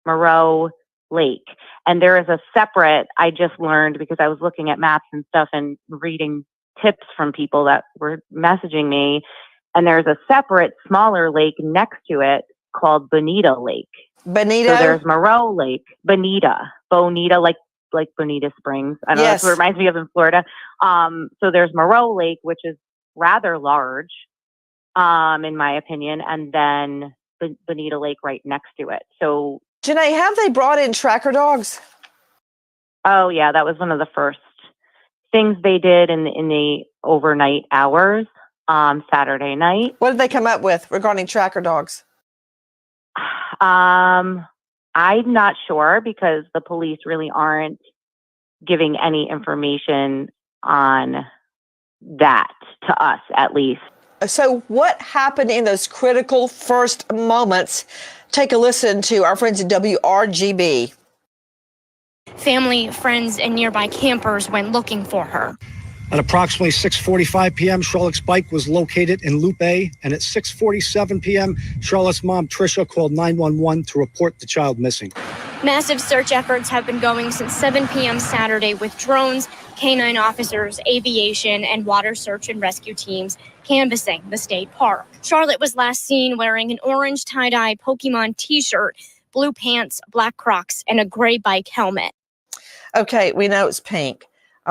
Moreau Lake. And there is a separate, I just learned because I was looking at maps and stuff and reading tips from people that were messaging me. And there's a separate, smaller lake next to it called Bonita Lake. Bonita? So there's Moreau Lake, Bonita, like Bonita Springs. I don't know. That's what it reminds me of in Florida. So there's Moreau Lake, which is rather large, in my opinion, and then Bonita Lake right next to it. So, Janae, have they brought in tracker dogs? Oh yeah, that was one of the first things they did in the overnight hours, Saturday night. What did they come up with regarding tracker dogs? I'm not sure because the police really aren't giving any information on that to us, at least. So what happened in those critical first moments? Take a listen to our friends at WRGB. Family, friends, and nearby campers went looking for her. At approximately 6:45 p.m., Charlotte's bike was located in Loop A, and at 6:47 p.m., Charlotte's mom, Tricia, called 911 to report the child missing. Massive search efforts have been going since 7 p.m. Saturday with drones, K-9 officers, aviation, and water search and rescue teams canvassing the state park. Charlotte was last seen wearing an orange tie-dye Pokemon t-shirt, blue pants, black Crocs, and a gray bike helmet. Okay, we know it's pink.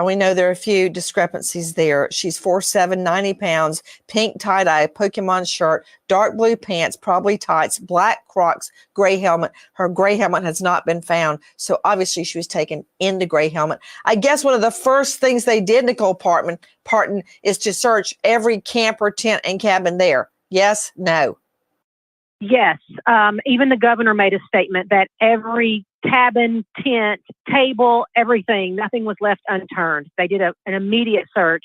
We know there are a few discrepancies there. She's 4'7", 90 pounds, pink tie-dye, Pokemon shirt, dark blue pants, probably tights, black Crocs, gray helmet. Her gray helmet has not been found, so obviously she was taken in the gray helmet. I guess one of the first things they did, Nicole Parton, is to search every camper, tent, and cabin there. Yes? No? Yes. Even the governor made a statement that every cabin, tent, table, everything, nothing was left unturned. They did an immediate search.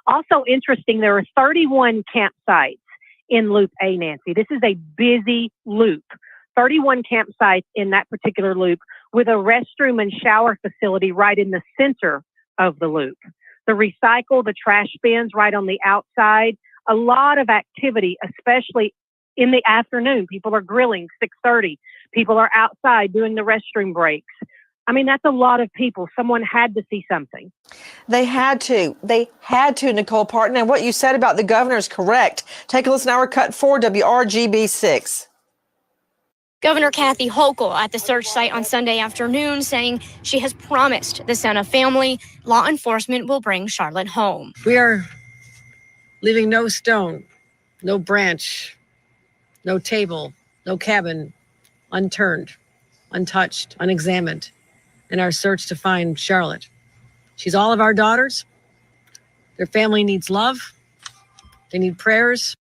Also interesting, there were 31 campsites in Loop A, Nancy. This is a busy loop. 31 campsites in that particular loop with a restroom and shower facility right in the center of the loop. The recycle, the trash bins right on the outside, a lot of activity, especially in the afternoon. People are grilling, 6:30. People are outside doing the restroom breaks. I mean, that's a lot of people. Someone had to see something. They had to. They had to, Nicole Parton. And what you said about the governor is correct. Take a listen to our cut 4, WRGB6. Governor Kathy Hochul at the search site on Sunday afternoon saying she has promised the Sena family law enforcement will bring Charlotte home. We are leaving no stone, no branch, no table, no cabin unturned, untouched, unexamined in our search to find Charlotte. She's all of our daughters. Their family needs love. They need prayers.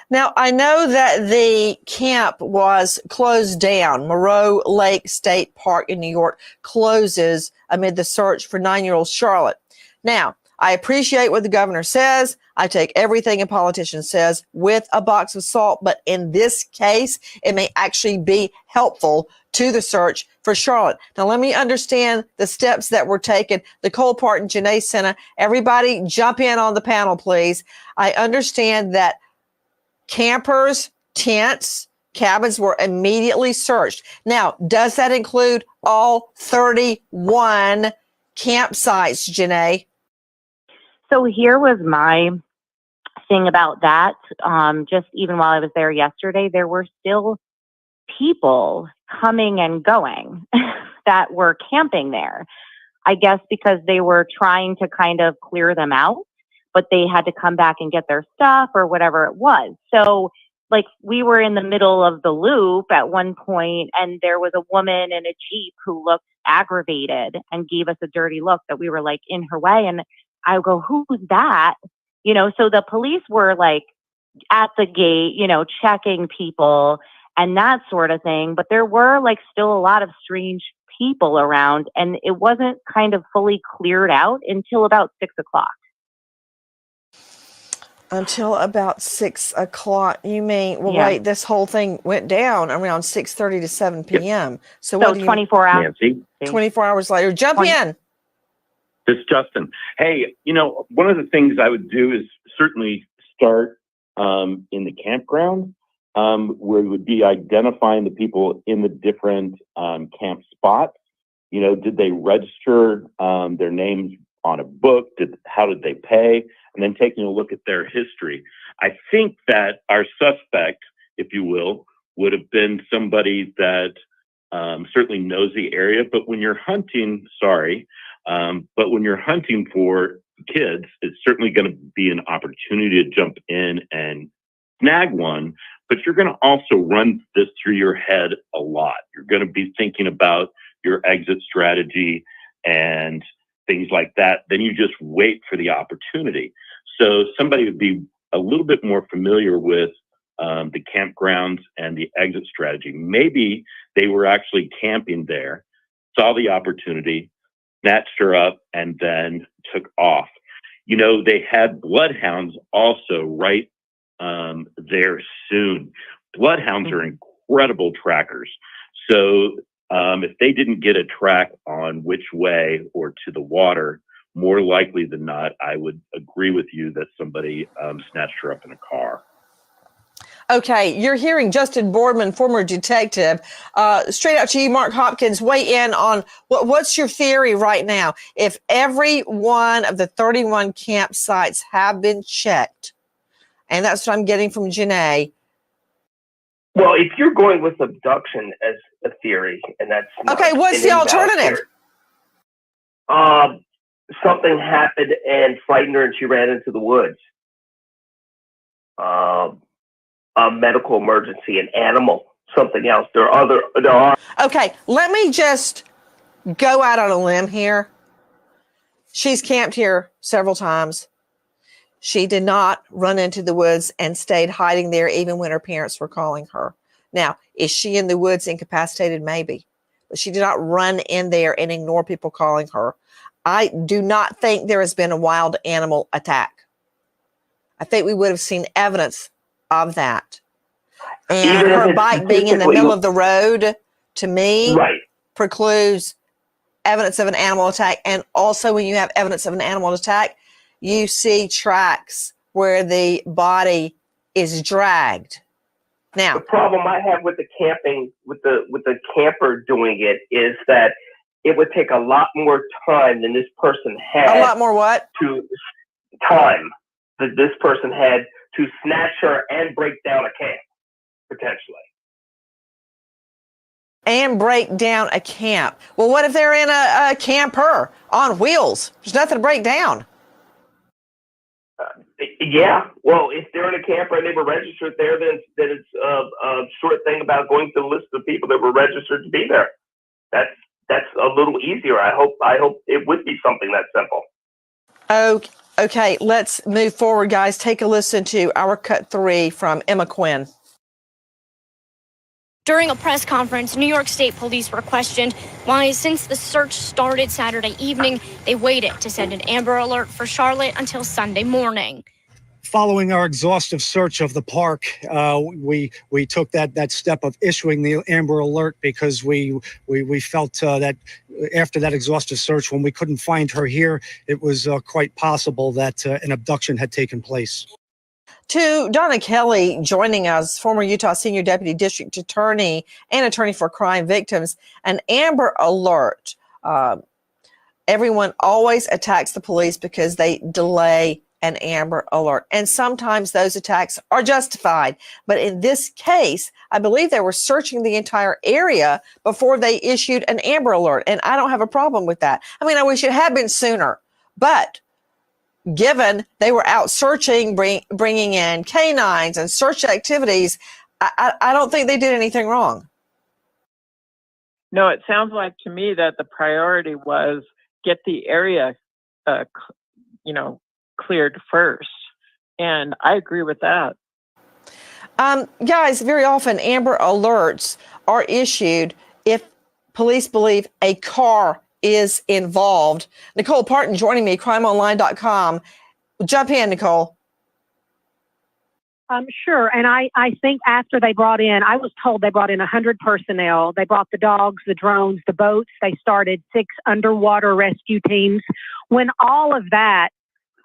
Now, I know that the camp was closed down. Moreau Lake State Park in New York closes amid the search for 9-year-old Charlotte. Now, I appreciate what the governor says. I take everything a politician says with a box of salt, but in this case, it may actually be helpful to the search for Charlotte. Now, let me understand the steps that were taken. Nicole Parton, Janae Sena, everybody jump in on the panel, please. I understand that campers, tents, cabins were immediately searched. Now, does that include all 31 campsites, Janae? So here was my thing about that. Just even while I was there yesterday, there were still people coming and going that were camping there. I guess because they were trying to kind of clear them out, but they had to come back and get their stuff or whatever it was. So like we were in the middle of the loop at one point and there was a woman in a Jeep who looked aggravated and gave us a dirty look that we were like in her way. And I go, who's that? You know, so the police were like at the gate, you know, checking people and that sort of thing. But there were like still a lot of strange people around and it wasn't kind of fully cleared out until about 6 o'clock. Until about 6 o'clock. You mean, well, Yeah. wait, this whole thing went down around 6:30 to 7 p.m. So what do you 24 hours. Nancy, 24 hours later, jump in. this is Justin. Hey, you know, one of the things I would do is certainly start in the campground, where we would be identifying the people in the different camp spots. You know, did they register their names on a book? How did they pay? And then taking a look at their history. I think that our suspect, if you will, would have been somebody that certainly knows the area. But when you're hunting, but when you're hunting for kids, it's certainly going to be an opportunity to jump in and snag one. But you're going to also run this through your head a lot. You're going to be thinking about your exit strategy and things like that. Then you just wait for the opportunity. So somebody would be a little bit more familiar with the campgrounds and the exit strategy. Maybe they were actually camping there, saw the opportunity, snatched her up, and then took off. You know, they had bloodhounds also right there soon. Bloodhounds are incredible trackers. So if they didn't get a track on which way or to the water, more likely than not, I would agree with you that somebody snatched her up in a car. Okay, you're hearing Justin Boardman, former detective. Straight out to you, Mark Hopkins, weigh in on what's your theory right now? If every one of the 31 campsites have been checked, And that's what I'm getting from Janae. Well, if you're going with abduction as a theory, and that's not Okay, what's an the invalid alternative? theory, something happened and frightened her, and she ran into the woods. A medical emergency, an animal, something else. There are. Okay, let me just go out on a limb here. She's camped here several times. She did not run into the woods and stayed hiding there even when her parents were calling her. Now, is she in the woods incapacitated? Maybe. But she did not run in there and ignore people calling her. I do not think there has been a wild animal attack. I think we would have seen evidence of that. And Even if her it's bike being in the middle of the road, to me, Right. precludes evidence of an animal attack. And also, when you have evidence of an animal attack, you see tracks where the body is dragged. Now, The problem I have with the camping, with the camper doing it, is that it would take a lot more time than this person had. a lot more what? To time that this person had to snatch her and break down a camp, potentially. And break down a camp. Well, what if they're in a camper on wheels? There's nothing to break down. Yeah, well, if they're in a camper and they were registered there, then it's a short thing about going to the list of people that were registered to be there. That's a little easier. I hope it would be something that simple. Okay, let's move forward, guys. Take a listen to our cut 3 from Emma Quinn. During a press conference, New York State police were questioned why, since the search started Saturday evening, they waited to send an Amber Alert for Charlotte until Sunday morning. Following our exhaustive search of the park, we took that step of issuing the Amber Alert because we felt that after that exhaustive search, when we couldn't find her here, it was quite possible that an abduction had taken place. To Donna Kelly joining us, former Utah Senior Deputy District Attorney and Attorney for Crime Victims, an Amber Alert. Everyone always attacks the police because they delay an Amber Alert. And sometimes those attacks are justified. But in this case, I believe they were searching the entire area before they issued an Amber Alert. And I don't have a problem with that. I mean, I wish it had been sooner. But given they were out searching, bringing in canines and search activities, I don't think they did anything wrong. No, it sounds like to me that the priority was get the area, cleared first. And I agree with that. Guys, very often Amber Alerts are issued if police believe a car is involved. Nicole Parton joining me, crimeonline.com. Jump in, Nicole. Sure. And I think after they brought in, I was told they brought in 100 personnel. They brought the dogs, the drones, the boats. They started 6 underwater rescue teams. When all of that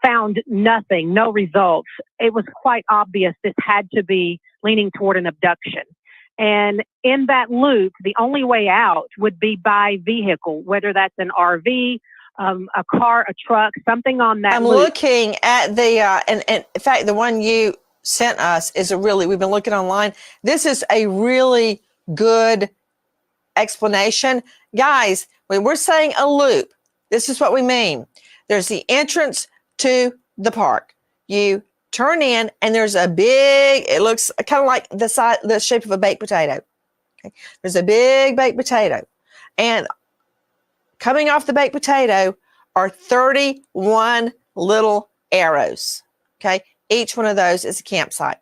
found nothing, no results, it was quite obvious this had to be leaning toward an abduction. And in that loop, the only way out would be by vehicle, whether that's an RV, a car, a truck, something on that I'm loop. looking at the, and in fact, the one you sent us is we've been looking online. This is a really good explanation. Guys, when we're saying a loop, this is what we mean. There's the entrance to the park. You turn in and there's a big, it looks kind of like the shape of a baked potato. Okay. There's a big baked potato. And coming off the baked potato are 31 little arrows. Okay. Each one of those is a campsite.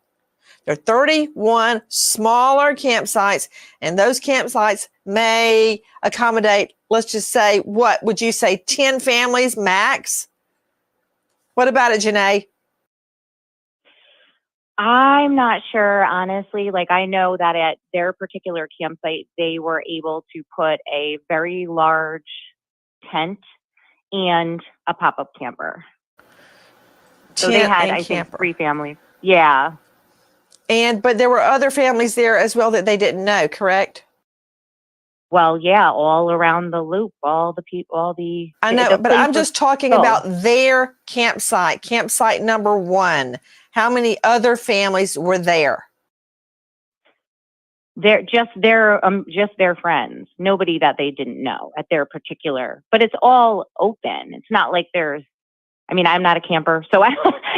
There are 31 smaller campsites, and those campsites may accommodate, let's just say, what would you say, 10 families max? What about it, Janae? I'm not sure, honestly. Like, I know that at their particular campsite, they were able to put a very large tent and a pop-up camper. So they had, I think, 3 families. Yeah. But there were other families there as well that they didn't know, correct? Well, yeah, all around the loop, all the people, all the. I know, the but place I'm was just talking full. about their campsite number 1. How many other families were there? They're just their friends. Nobody that they didn't know at their particular. But it's all open. It's not like there's. I mean, I'm not a camper, so I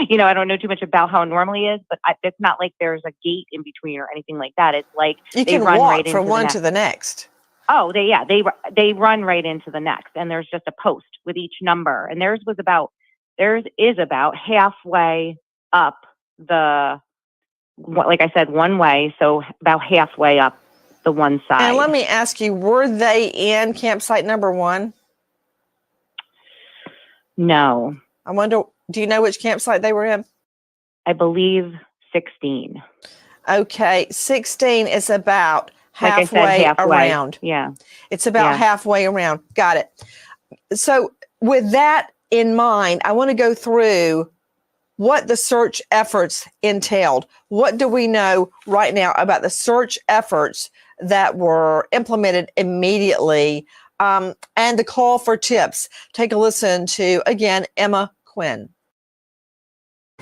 don't know too much about how it normally is. But it's not like there's a gate in between or anything like that. It's like You they can run walk right from into one the to the next. Oh, they run right into the next, and there's just a post with each number, and theirs is about halfway up the, like I said, one way, so about halfway up the one side. And let me ask you, were they in campsite number 1? No. I wonder, do you know which campsite they were in? I believe 16. Okay, 16 is about Like I halfway, said, halfway around. Yeah. It's about halfway around. Got it. So with that in mind, I want to go through what the search efforts entailed. What do we know right now about the search efforts that were implemented immediately, and the call for tips? Take a listen to, again, Emma Quinn.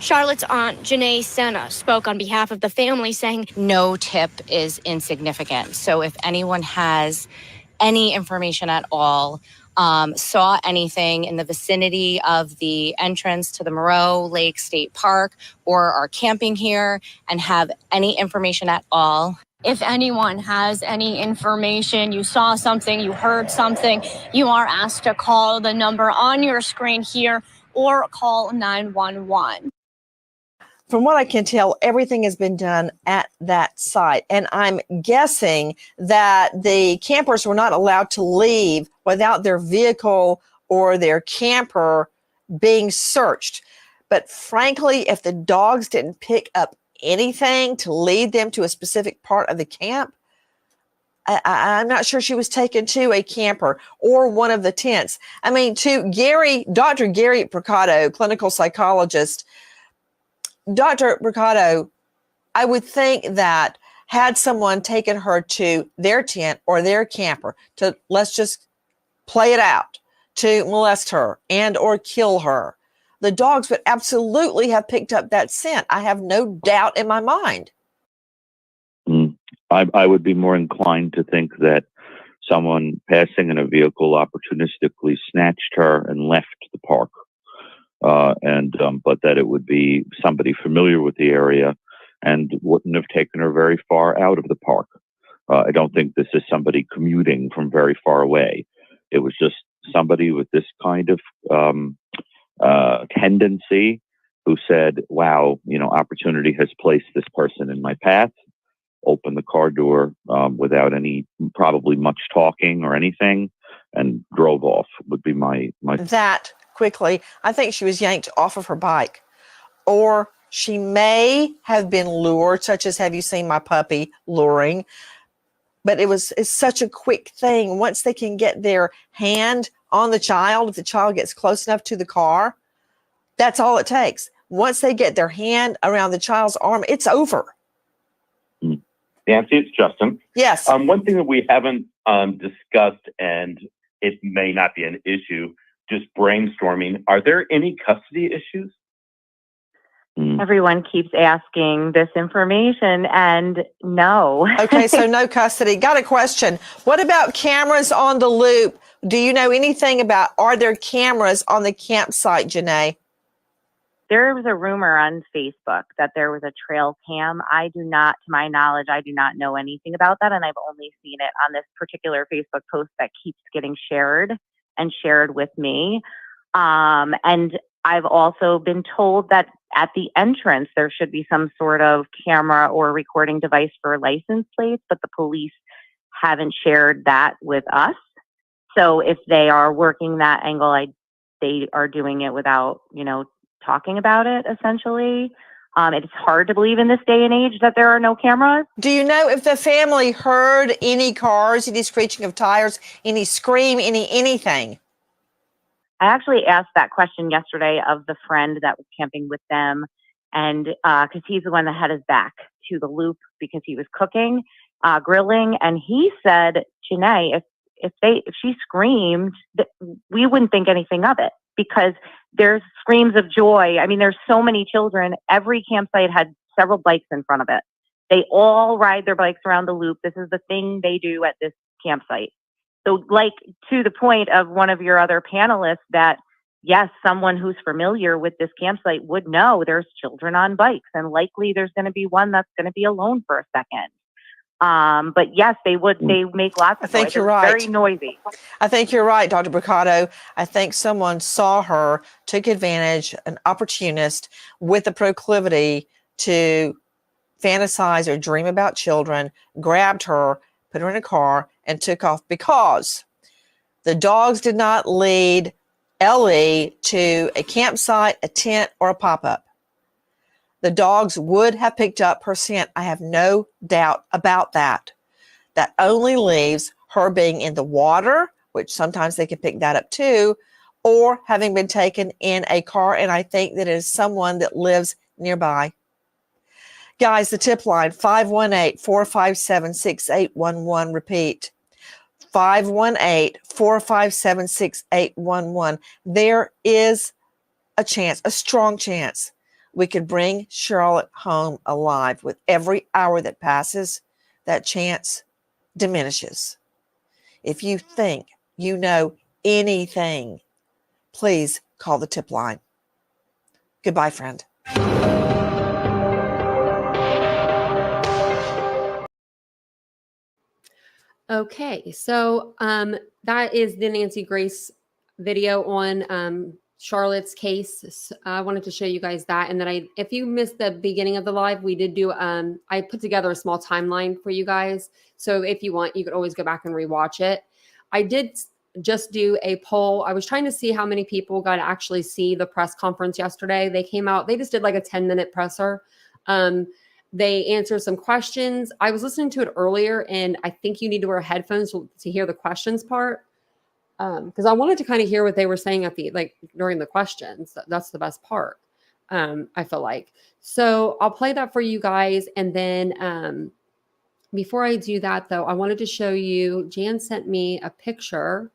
Charlotte's aunt, Janae Sena, spoke on behalf of the family, saying, No tip is insignificant. So if anyone has any information at all, saw anything in the vicinity of the entrance to the Moreau Lake State Park, or are camping here and have any information at all. if anyone has any information, you saw something, you heard something, you are asked to call the number on your screen here or call 911. From what I can tell, everything has been done at that site. And I'm guessing that the campers were not allowed to leave without their vehicle or their camper being searched. But frankly, if the dogs didn't pick up anything to lead them to a specific part of the camp, I'm not sure she was taken to a camper or one of the tents. I mean, to Dr. Gary Mercado, clinical psychologist, Dr. Mercado, I would think that had someone taken her to their tent or their camper to, let's just play it out, to molest her and or kill her, the dogs would absolutely have picked up that scent. I have no doubt in my mind. I would be more inclined to think that someone passing in a vehicle opportunistically snatched her and left the park. But that it would be somebody familiar with the area and wouldn't have taken her very far out of the park. I don't think this is somebody commuting from very far away. It was just somebody with this kind of tendency who said, wow, opportunity has placed this person in my path, opened the car door without any, probably much talking or anything, and drove off, would be my. That quickly, I think she was yanked off of her bike, or she may have been lured, such as, have you seen my puppy luring? But it's such a quick thing. Once they can get their hand on the child, if the child gets close enough to the car, that's all it takes. Once they get their hand around the child's arm, it's over. Nancy, it's Justin. Yes. One thing that we haven't discussed, and it may not be an issue, just brainstorming, are there any custody issues? Everyone keeps asking this information, and no. Okay, so no custody. Got a question. What about cameras on the loop? Do you know anything about, are there cameras on the campsite, Janae? There was a rumor on Facebook that there was a trail cam. I do not, to my knowledge, I do not know anything about that, and I've only seen it on this particular Facebook post that keeps getting shared and shared with me. And I've also been told that at the entrance, there should be some sort of camera or recording device for license plates, but the police haven't shared that with us. So if they are working that angle, they are doing it without, talking about it, essentially. It's hard to believe in this day and age that there are no cameras. Do you know if the family heard any cars, any screeching of tires, any scream, anything? I actually asked that question yesterday of the friend that was camping with them, and because he's the one that had his back to the loop because he was cooking, grilling, and he said Janae, if she screamed, we wouldn't think anything of it because there's screams of joy. I mean, there's so many children. Every campsite had several bikes in front of it. They all ride their bikes around the loop. This is the thing they do at this campsite. So, like, to the point of one of your other panelists, that yes, someone who's familiar with this campsite would know there's children on bikes, and likely there's going to be one that's going to be alone for a second. But yes, they make lots of noise. I think you're right. Very noisy. I think you're right, Dr. Bricado. I think someone saw her, took advantage, an opportunist with a proclivity to fantasize or dream about children, grabbed her, put her in a car, and took off because the dogs did not lead Ellie to a campsite, a tent, or a pop-up. The dogs would have picked up her scent. I have no doubt about that. That only leaves her being in the water, which sometimes they can pick that up too, or having been taken in a car. And I think that it is someone that lives nearby. Guys, the tip line, 518-457-6811. Repeat, 518-457-6811. There is a chance, a strong chance, we could bring Charlotte home alive. With every hour that passes, that chance diminishes. If you think you know anything, please call the tip line. Goodbye, friend. Okay, so that is the Nancy Grace video on Charlotte's case. I wanted to show you guys that, and then if you missed the beginning of the live, we did do I put together a small timeline for you guys. So if you want, you could always go back and rewatch it. I did just do a poll. I was trying to see how many people got to actually see the press conference yesterday. They came out. They just did like a 10-minute presser. They answered some questions. I was listening to it earlier, and I think you need to wear headphones to hear the questions part, because I wanted to kind of hear what they were saying at during the questions. That's the best part, I feel like. So I'll play that for you guys, and then before I do that, though, I wanted to show you. Jan sent me a picture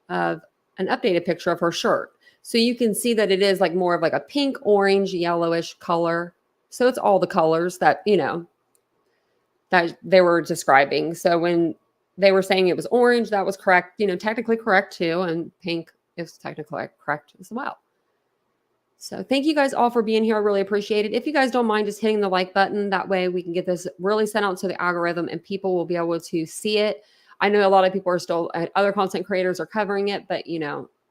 of an updated picture of her shirt, so you can see that it is like more of like a pink, orange, yellowish color. So it's all the colors that, that they were describing. So when they were saying it was orange, that was correct, technically correct too. And pink is technically correct as well. So thank you guys all for being here. I really appreciate it. If you guys don't mind just hitting the like button, that way we can get this really sent out to the algorithm and people will be able to see it. I know a lot of people are still, other content creators are covering it, but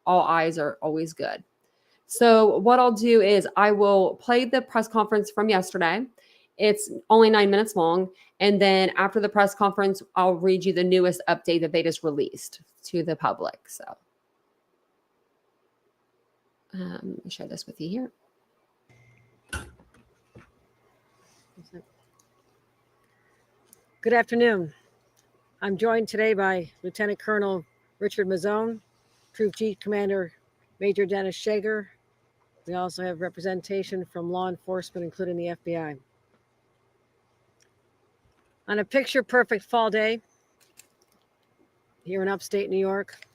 all eyes are always good. So what I'll do is I will play the press conference from yesterday. It's only 9 minutes long. And then after the press conference, I'll read you the newest update that they just released to the public. So let me share this with you here. Good afternoon. I'm joined today by Lieutenant Colonel Richard Mazzone, Troop Chief Commander Major Dennis Shager. We also have representation from law enforcement, including the FBI. On a picture-perfect fall day here in upstate New York,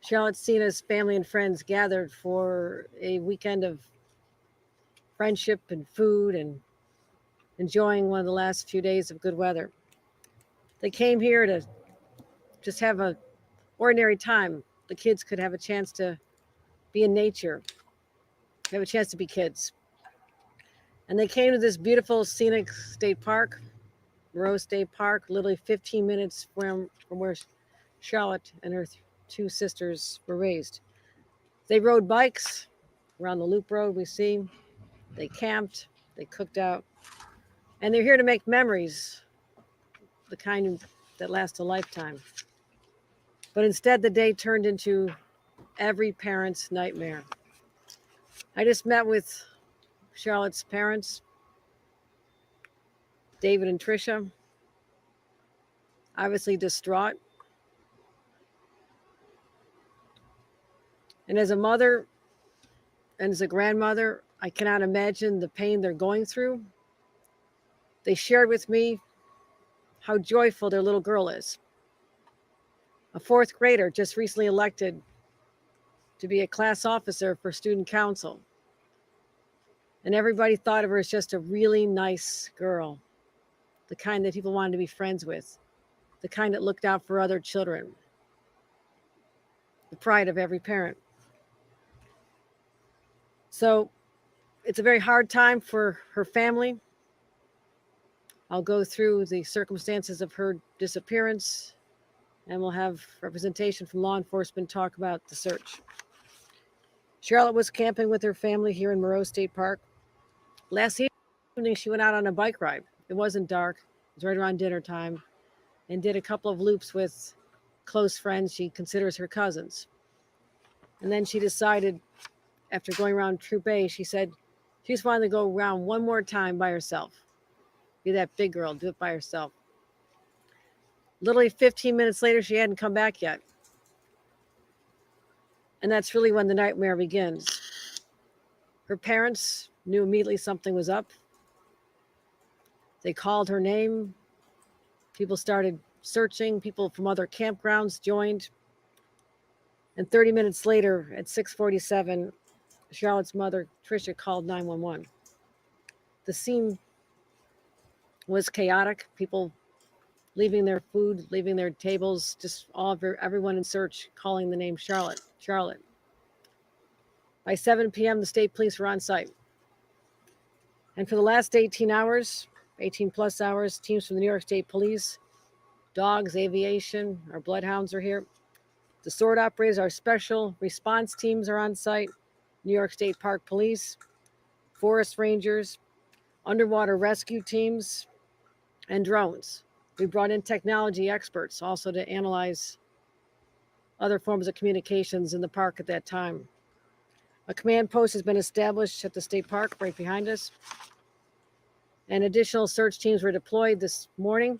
Charlotte Sena's family and friends gathered for a weekend of friendship and food and enjoying one of the last few days of good weather. They came here to just have an ordinary time. The kids could have a chance to be in nature, have a chance to be kids. And they came to this beautiful scenic state park, Moreau State Park, literally 15 minutes from where Charlotte and her two sisters were raised. They rode bikes around the loop road we see. They camped, they cooked out, and they're here to make memories, the kind that last a lifetime. But instead, the day turned into every parent's nightmare. I just met with Charlotte's parents, David and Tricia, obviously distraught. And as a mother and as a grandmother, I cannot imagine the pain they're going through. They shared with me how joyful their little girl is. A fourth grader just recently elected to be a class officer for student council. And everybody thought of her as just a really nice girl, the kind that people wanted to be friends with, the kind that looked out for other children, the pride of every parent. So it's a very hard time for her family. I'll go through the circumstances of her disappearance, and we'll have representation from law enforcement talk about the search. Charlotte was camping with her family here in Moreau State Park. Last evening, she went out on a bike ride. It wasn't dark. It was right around dinner time, and did a couple of loops with close friends she considers her cousins. And then she decided, after going around Troop A, she said she just wanted to go around one more time by herself. Be that big girl, do it by herself. Literally 15 minutes later, she hadn't come back yet. And that's really when the nightmare begins. Her parents knew immediately something was up. They called her name. People started searching. People from other campgrounds joined. And 30 minutes later, at 6:47, Charlotte's mother, Tricia, called 911. The scene was chaotic. People leaving their food, leaving their tables, just everyone in search, calling the name Charlotte. Charlotte. By 7 p.m., the state police were on site. And for the last 18 plus hours, teams from the New York State Police, dogs, aviation, our bloodhounds are here. The sword operators, our special response teams are on site. New York State Park Police, forest rangers, underwater rescue teams, and drones. We brought in technology experts also to analyze other forms of communications in the park at that time. A command post has been established at the state park right behind us. And additional search teams were deployed this morning.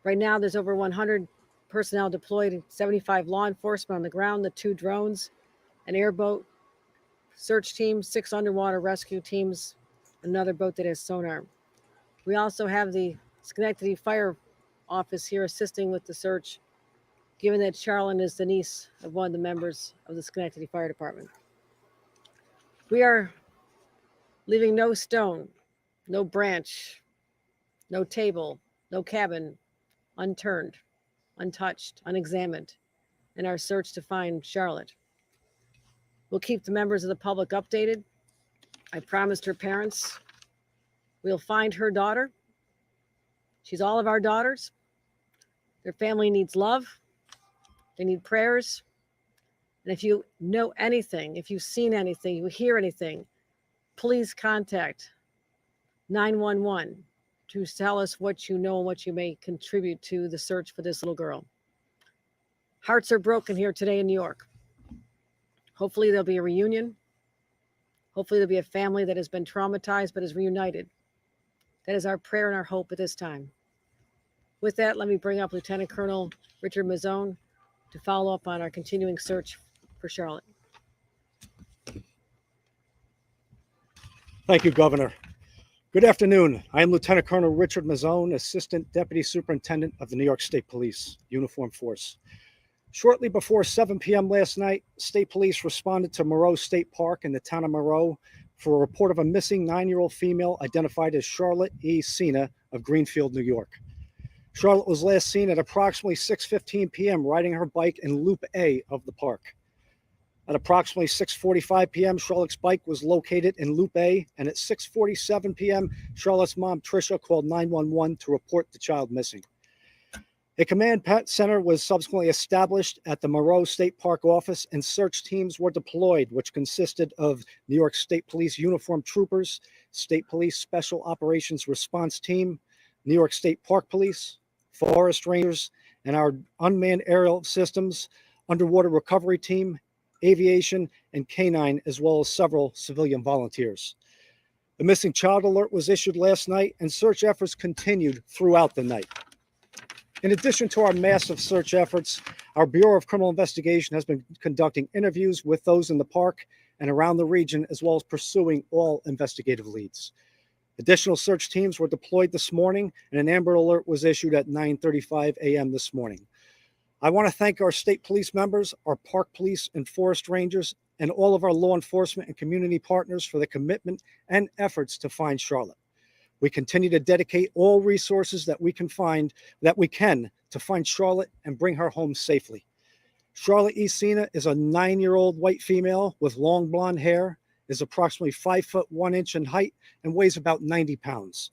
Right now, there's over 100 personnel deployed, 75 law enforcement on the ground, the 2 drones, an airboat search team, 6 underwater rescue teams, another boat that has sonar. We also have the Schenectady Fire Office here assisting with the search, given that Charlene is the niece of one of the members of the Schenectady Fire Department. We are leaving no stone, no branch, no table, no cabin unturned, untouched, unexamined in our search to find Charlotte. We'll keep the members of the public updated. I promised her parents we'll find her daughter. She's all of our daughters. Their family needs love. They need prayers. And if you know anything, if you've seen anything, you hear anything, please contact 911 to tell us what you know and what you may contribute to the search for this little girl. Hearts are broken here today in New York. Hopefully there'll be a reunion. Hopefully there'll be a family that has been traumatized but is reunited. That is our prayer and our hope at this time. With that, let me bring up Lieutenant Colonel Richard Mazzone to follow up on our continuing search for Charlotte. Thank you, Governor. Good afternoon. I am Lieutenant Colonel Richard Mazzone, Assistant Deputy Superintendent of the New York State Police Uniform Force. Shortly before 7 p.m. last night, State Police responded to Moreau State Park in the town of Moreau for a report of a missing 9-year-old female identified as Charlotte E. Sena of Greenfield, New York. Charlotte was last seen at approximately 6:15 p.m. riding her bike in Loop A of the park. At approximately 6:45 p.m., Charlotte's bike was located in Loop A, and at 6:47 p.m., Charlotte's mom, Tricia, called 911 to report the child missing. A command center was subsequently established at the Moreau State Park office, and search teams were deployed, which consisted of New York State Police uniformed troopers, State Police Special Operations Response Team, New York State Park Police, Forest Rangers, and our unmanned aerial systems, underwater recovery team, aviation, and canine, as well as several civilian volunteers. The missing child alert was issued last night, and search efforts continued throughout the night. In addition to our massive search efforts, our Bureau of Criminal Investigation has been conducting interviews with those in the park and around the region, as well as pursuing all investigative leads. Additional search teams were deployed this morning, and an Amber Alert was issued at 9:35 a.m. this morning. I want to thank our state police members, our park police and forest rangers, and all of our law enforcement and community partners for the commitment and efforts to find Charlotte. We continue to dedicate all resources that we can to find Charlotte and bring her home safely. Charlotte E. Sena is a 9-year-old white female with long blonde hair, is approximately 5 foot 1 inch in height, and weighs about 90 pounds.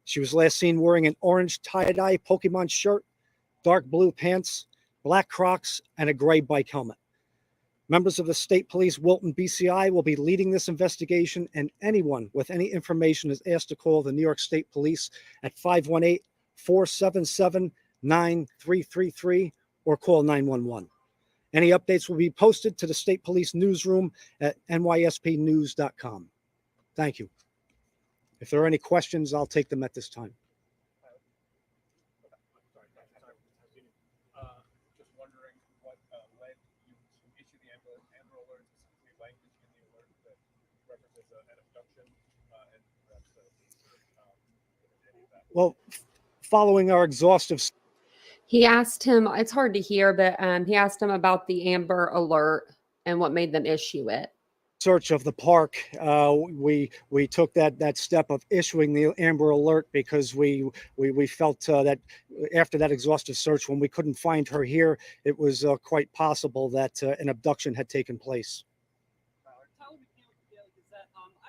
She was last seen wearing an orange tie-dye Pokemon shirt, dark blue pants, black Crocs, and a gray bike helmet. Members of the State Police Wilton BCI will be leading this investigation, and anyone with any information is asked to call the New York State Police at 518-477-9333 or call 911. Any updates will be posted to the State Police newsroom at nyspnews.com. Thank you. If there are any questions, I'll take them at this time. Just wondering what led you to issue the Amber Alert, specifically language in the alert that references an abduction, and perhaps any of that. Well, following our exhaustive He asked him, it's hard to hear, but he asked him about the Amber Alert and what made them issue it. search of the park, we took that step of issuing the Amber Alert because we felt that after that exhaustive search, when we couldn't find her here, it was quite possible that an abduction had taken place. I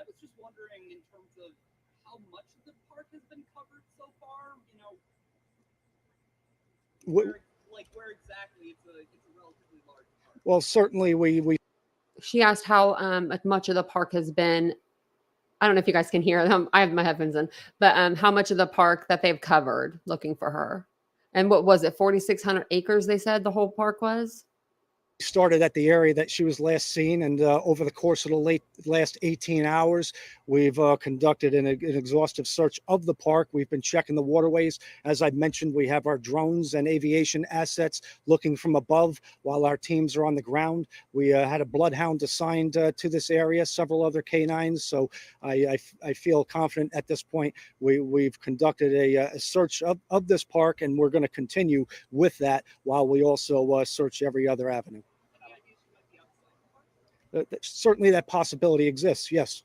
was just wondering in terms of how much of the park has been covered so far. You know, where exactly? It's a relatively large park. Well, certainly we. She asked how much of the park has been. I don't know if you guys can hear them. I have my headphones in, but how much of the park that they've covered looking for her, and what was it? 4,600 acres. They said the whole park was. Started at the area that she was last seen, and over the course of the last 18 hours, we've conducted an exhaustive search of the park. We've been checking the waterways. As I mentioned, we have our drones and aviation assets looking from above while our teams are on the ground. We had a bloodhound assigned to this area, several other canines. So I feel confident at this point. We've conducted a search of this park, and we're going to continue with that while we also search every other avenue. Certainly that possibility exists, yes.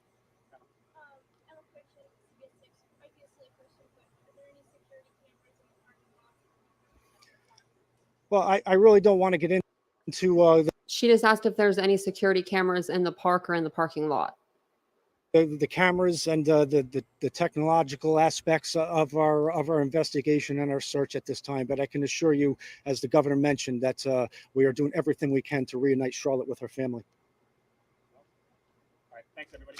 Well, I really don't want to get into She just asked if there's any security cameras in the park or in the parking lot. The cameras and the technological aspects of our investigation and our search at this time. But I can assure you, as the governor mentioned, that we are doing everything we can to reunite Charlotte with her family. All right, thanks everybody.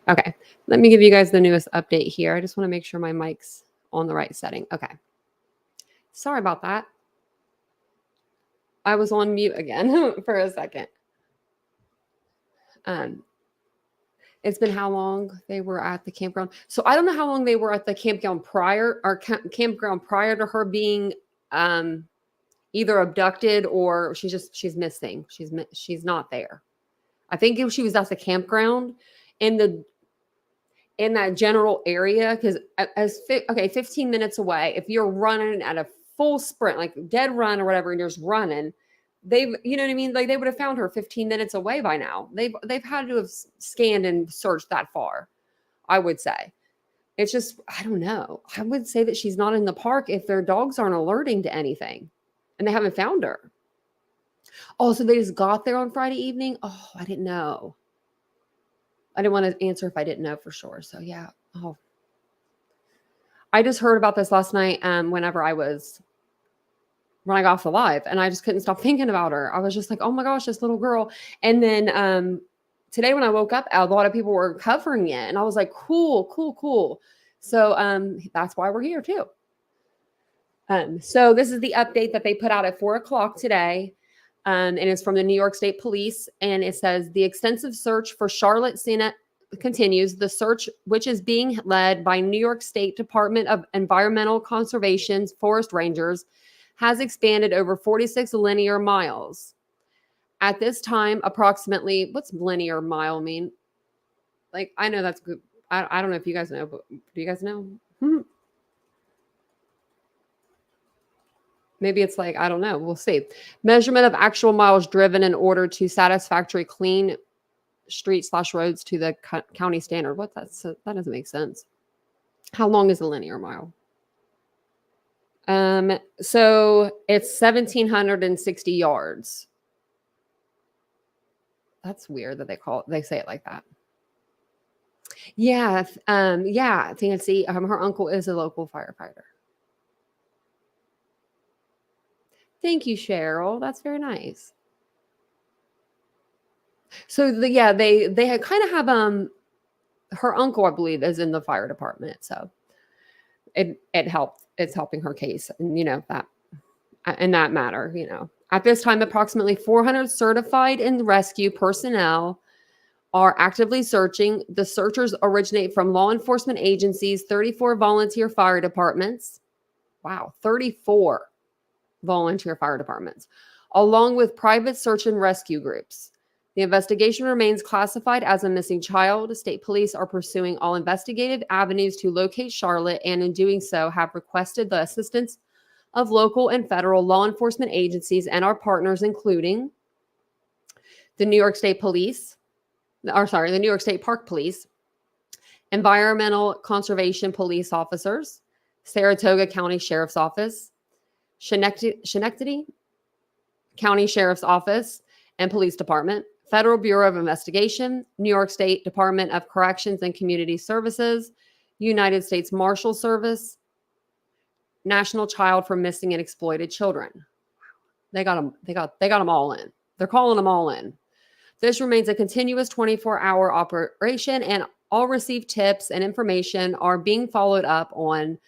Okay, let me give you guys the newest update here. I just want to make sure my mic's on the right setting. Okay. Sorry about that. I was on mute again for a second. It's been how long they were at the campground. So I don't know how long they were at the campground prior to her being either abducted or she's missing. She's not there. I think if she was at the campground in that general area, because 15 minutes away, if you're running at a full sprint, like dead run or whatever, and you're just running, you know what I mean? Like they would have found her 15 minutes away by now. They've had to have scanned and searched that far, I would say. It's just, I don't know. I would say that she's not in the park if their dogs aren't alerting to anything and they haven't found her. Oh, so they just got there on Friday evening? Oh, I didn't know. I didn't want to answer if I didn't know for sure. So yeah. Oh, I just heard about this last night when I got off the live, and I just couldn't stop thinking about her. I was just like, oh my gosh, this little girl. And then today when I woke up, a lot of people were covering it, and I was like, cool. So that's why we're here too. So this is the update that they put out at 4:00 today. And it's from the New York State Police. And it says the extensive search for Charlotte Sena continues. The search, which is being led by New York State Department of Environmental Conservation's forest rangers, has expanded over 46 linear miles. At this time, approximately, what's linear mile mean? Like, I know that's good. I don't know if you guys know, but do you guys know? Maybe it's like, I don't know. We'll see. Measurement of actual miles driven in order to satisfactory clean street/roads to the county standard. What that doesn't make sense. How long is a linear mile? So it's 1,760 yards. That's weird that they say it like that. Yeah, Fancy. Her uncle is a local firefighter. Thank you, Cheryl. That's very nice. So they had kind of have her uncle, I believe, is in the fire department, so it helped. It's helping her case, and that in that matter, At this time, approximately 400 certified and rescue personnel are actively searching. The searchers originate from law enforcement agencies, 34 volunteer fire departments. Wow, 34 volunteer fire departments, along with private search and rescue groups. The investigation remains classified as a missing child. State police are pursuing all investigative avenues to locate Charlotte, and in doing so have requested the assistance of local and federal law enforcement agencies and our partners, including the New York State the New York State Park Police, Environmental Conservation Police Officers, Saratoga County Sheriff's Office, Schenectady County Sheriff's Office and Police Department, Federal Bureau of Investigation, New York State Department of Corrections and Community Services, United States Marshal Service, National Child for Missing and Exploited Children. They got them all in. They're calling them all in. This remains a continuous 24-hour operation, and all received tips and information are being followed up on.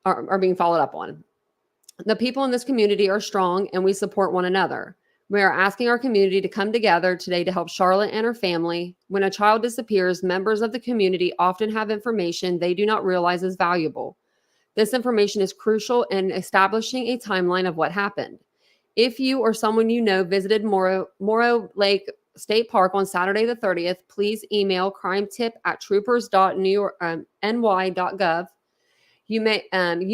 The people in this community are strong, and we support one another. We are asking our community to come together today to help Charlotte and her family. When a child disappears, members of the community often have information they do not realize is valuable. This information is crucial in establishing a timeline of what happened. If you or someone you know visited Moreau Lake State Park on Saturday the 30th, please email crimetip@troopers.ny.gov. You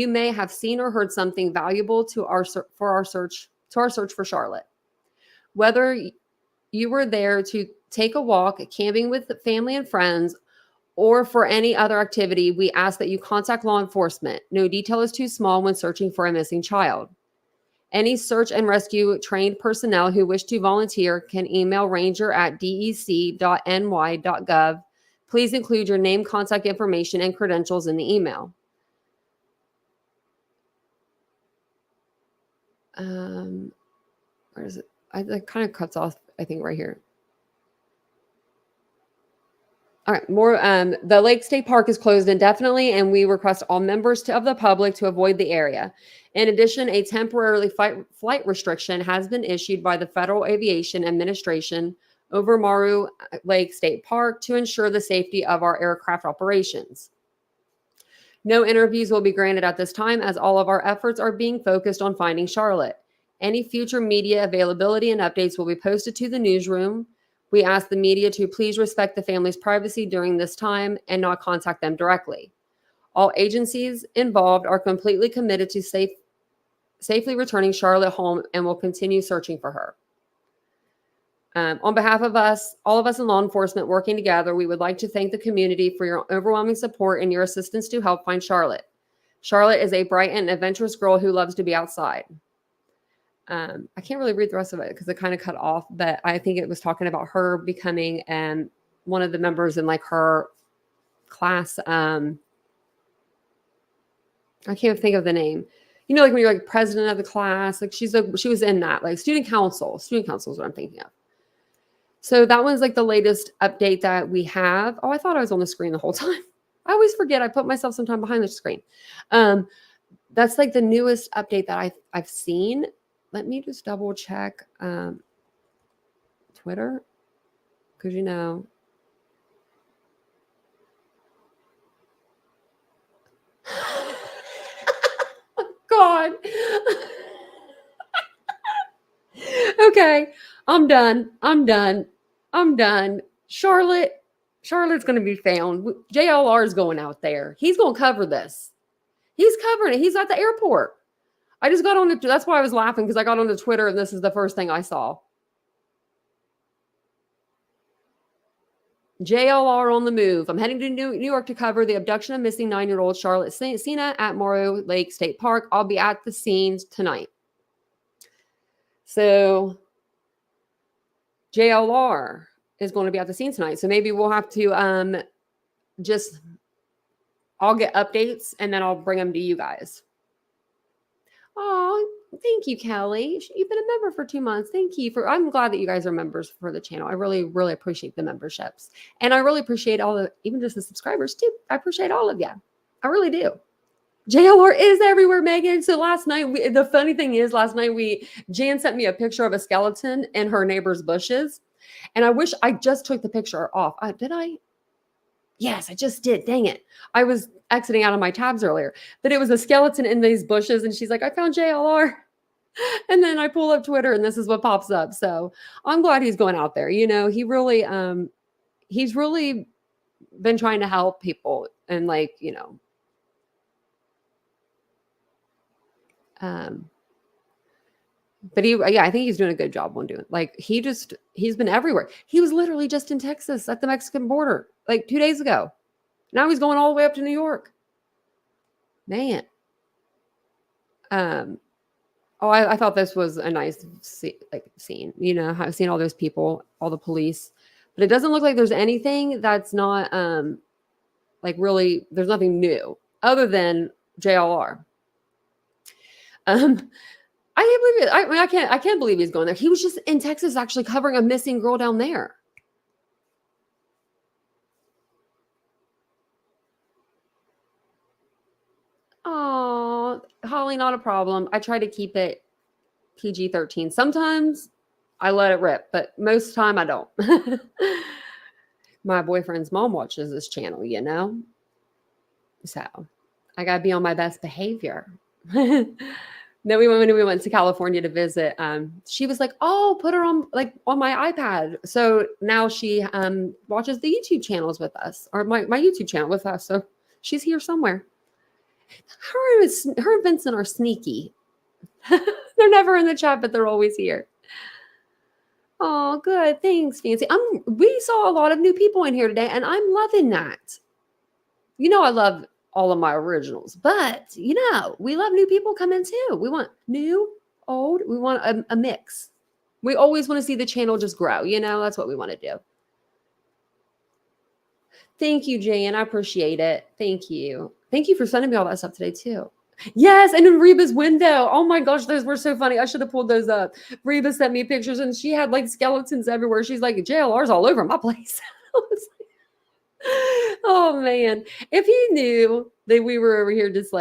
may have seen or heard something valuable to our search for Charlotte. Whether you were there to take a walk, camping with family and friends, or for any other activity, we ask that you contact law enforcement. No detail is too small when searching for a missing child. Any search and rescue trained personnel who wish to volunteer can email ranger@dec.ny.gov. Please include your name, contact information, and credentials in the email. Where is it? It kind of cuts off, I think, right here. All right, the Lake State Park is closed indefinitely, and we request all members of the public to avoid the area. In addition, a temporary flight restriction has been issued by the Federal Aviation Administration over Moreau Lake State Park to ensure the safety of our aircraft operations. No interviews will be granted at this time, as all of our efforts are being focused on finding Charlotte. Any future media availability and updates will be posted to the newsroom. We ask the media to please respect the family's privacy during this time and not contact them directly. All agencies involved are completely committed to safely returning Charlotte home and will continue searching for her. On behalf of all of us in law enforcement working together, we would like to thank the community for your overwhelming support and your assistance to help find Charlotte. Charlotte is a bright and adventurous girl who loves to be outside. I can't really read the rest of it because it kind of cut off, but I think it was talking about her becoming one of the members in like her class. I can't think of the name. Like when you're like president of the class, like she was in that, like student council is what I'm thinking of. So that was like the latest update that we have. Oh, I thought I was on the screen the whole time. I always forget. I put myself sometime behind the screen. That's like the newest update that I've seen. Let me just double check Twitter, because Okay, I'm done. Charlotte's going to be found. JLR is going out there. He's going to cover this. He's covering it. He's at the airport. I just got on the, that's why I was laughing, because I got onto Twitter and this is the first thing I saw. JLR on the move. I'm heading to New York to cover the abduction of missing 9-year-old Charlotte Sena at Moreau Lake State Park. I'll be at the scenes tonight. So JLR is going to be at the scene tonight. So maybe we'll have to I'll get updates and then I'll bring them to you guys. Oh, thank you, Kelly. You've been a member for 2 months. Thank you I'm glad that you guys are members for the channel. I really, really appreciate the memberships. And I really appreciate even just the subscribers too. I appreciate all of you. I really do. JLR is everywhere, Megan. So last night, the funny thing is Jan sent me a picture of a skeleton in her neighbor's bushes. And I wish I just took the picture off. Did I? Yes, I just did. Dang it. I was exiting out of my tabs earlier, but it was a skeleton in these bushes. And she's like, I found JLR. And then I pull up Twitter and this is what pops up. So I'm glad he's going out there. You know, he's really been trying to help people and I think he's doing a good job on doing he's been everywhere. He was literally just in Texas at the Mexican border 2 days ago. Now he's going all the way up to New York. Man. I thought this was a nice scene. You know, I've seen all those people, all the police, but it doesn't look like there's anything that's not really, there's nothing new other than JLR. I can't believe it. I can't believe he's going there. He was just in Texas actually covering a missing girl down there. Oh, Holly, not a problem. I try to keep it PG-13. Sometimes I let it rip, but most of the time I don't. My boyfriend's mom watches this channel, you know? So I got to be on my best behavior. Then when we went to California to visit, she was like, "Oh, put her on on my iPad." So now she watches the YouTube channels with us, or my YouTube channel with us. So she's here somewhere. Her and Vincent are sneaky. They're never in the chat, but they're always here. Oh, good. Thanks, Fancy. We saw a lot of new people in here today, and I'm loving that. You know, I love all of my originals, but you know, we love new people come in too. We want new, old, we want a mix. We always want to see the channel just grow. You know, that's what we want to do. Thank you, Jan. I appreciate it. Thank you. Thank you for sending me all that stuff today too. Yes, and in Reba's window. Oh my gosh, those were so funny. I should have pulled those up. Reba sent me pictures and she had skeletons everywhere. She's like, JLR's all over my place. I was like, oh man, if he knew that we were over here just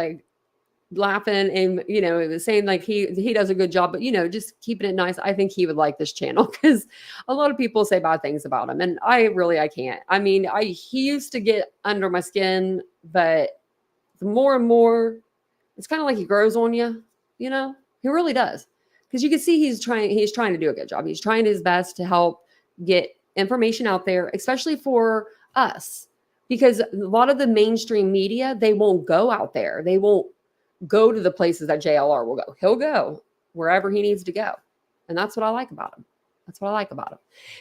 laughing and it was saying he does a good job, but just keeping it nice, I think he would like this channel because a lot of people say bad things about him, and I can't. I mean, he used to get under my skin, but the more and more, it's kind of like he grows on you. He really does, because you can see he's trying to do a good job. He's trying his best to help get information out there, especially for us, because a lot of the mainstream media, they won't go out there. They won't go to the places that JLR will go. He'll go wherever he needs to go. And that's what I like about him.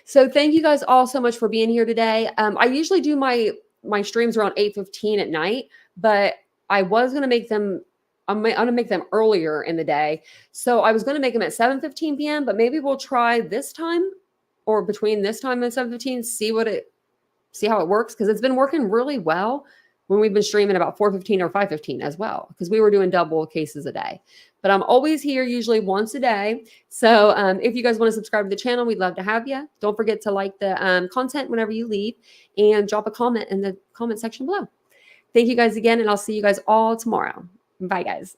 So thank you guys all so much for being here today. I usually do my streams around 8:15 at night, but I was going to make them, I'm going to make them earlier in the day. So I was going to make them at 7:15 p.m., but maybe we'll try this time, or between this time and 7:15, see how it works, because it's been working really well when we've been streaming about 4:15 or 5:15 as well, because we were doing double cases a day. But I'm always here usually once a day. So if you guys want to subscribe to the channel, we'd love to have you. Don't forget to like the content whenever you leave, and drop a comment in the comment section below. Thank you guys again, and I'll see you guys all tomorrow. Bye, guys.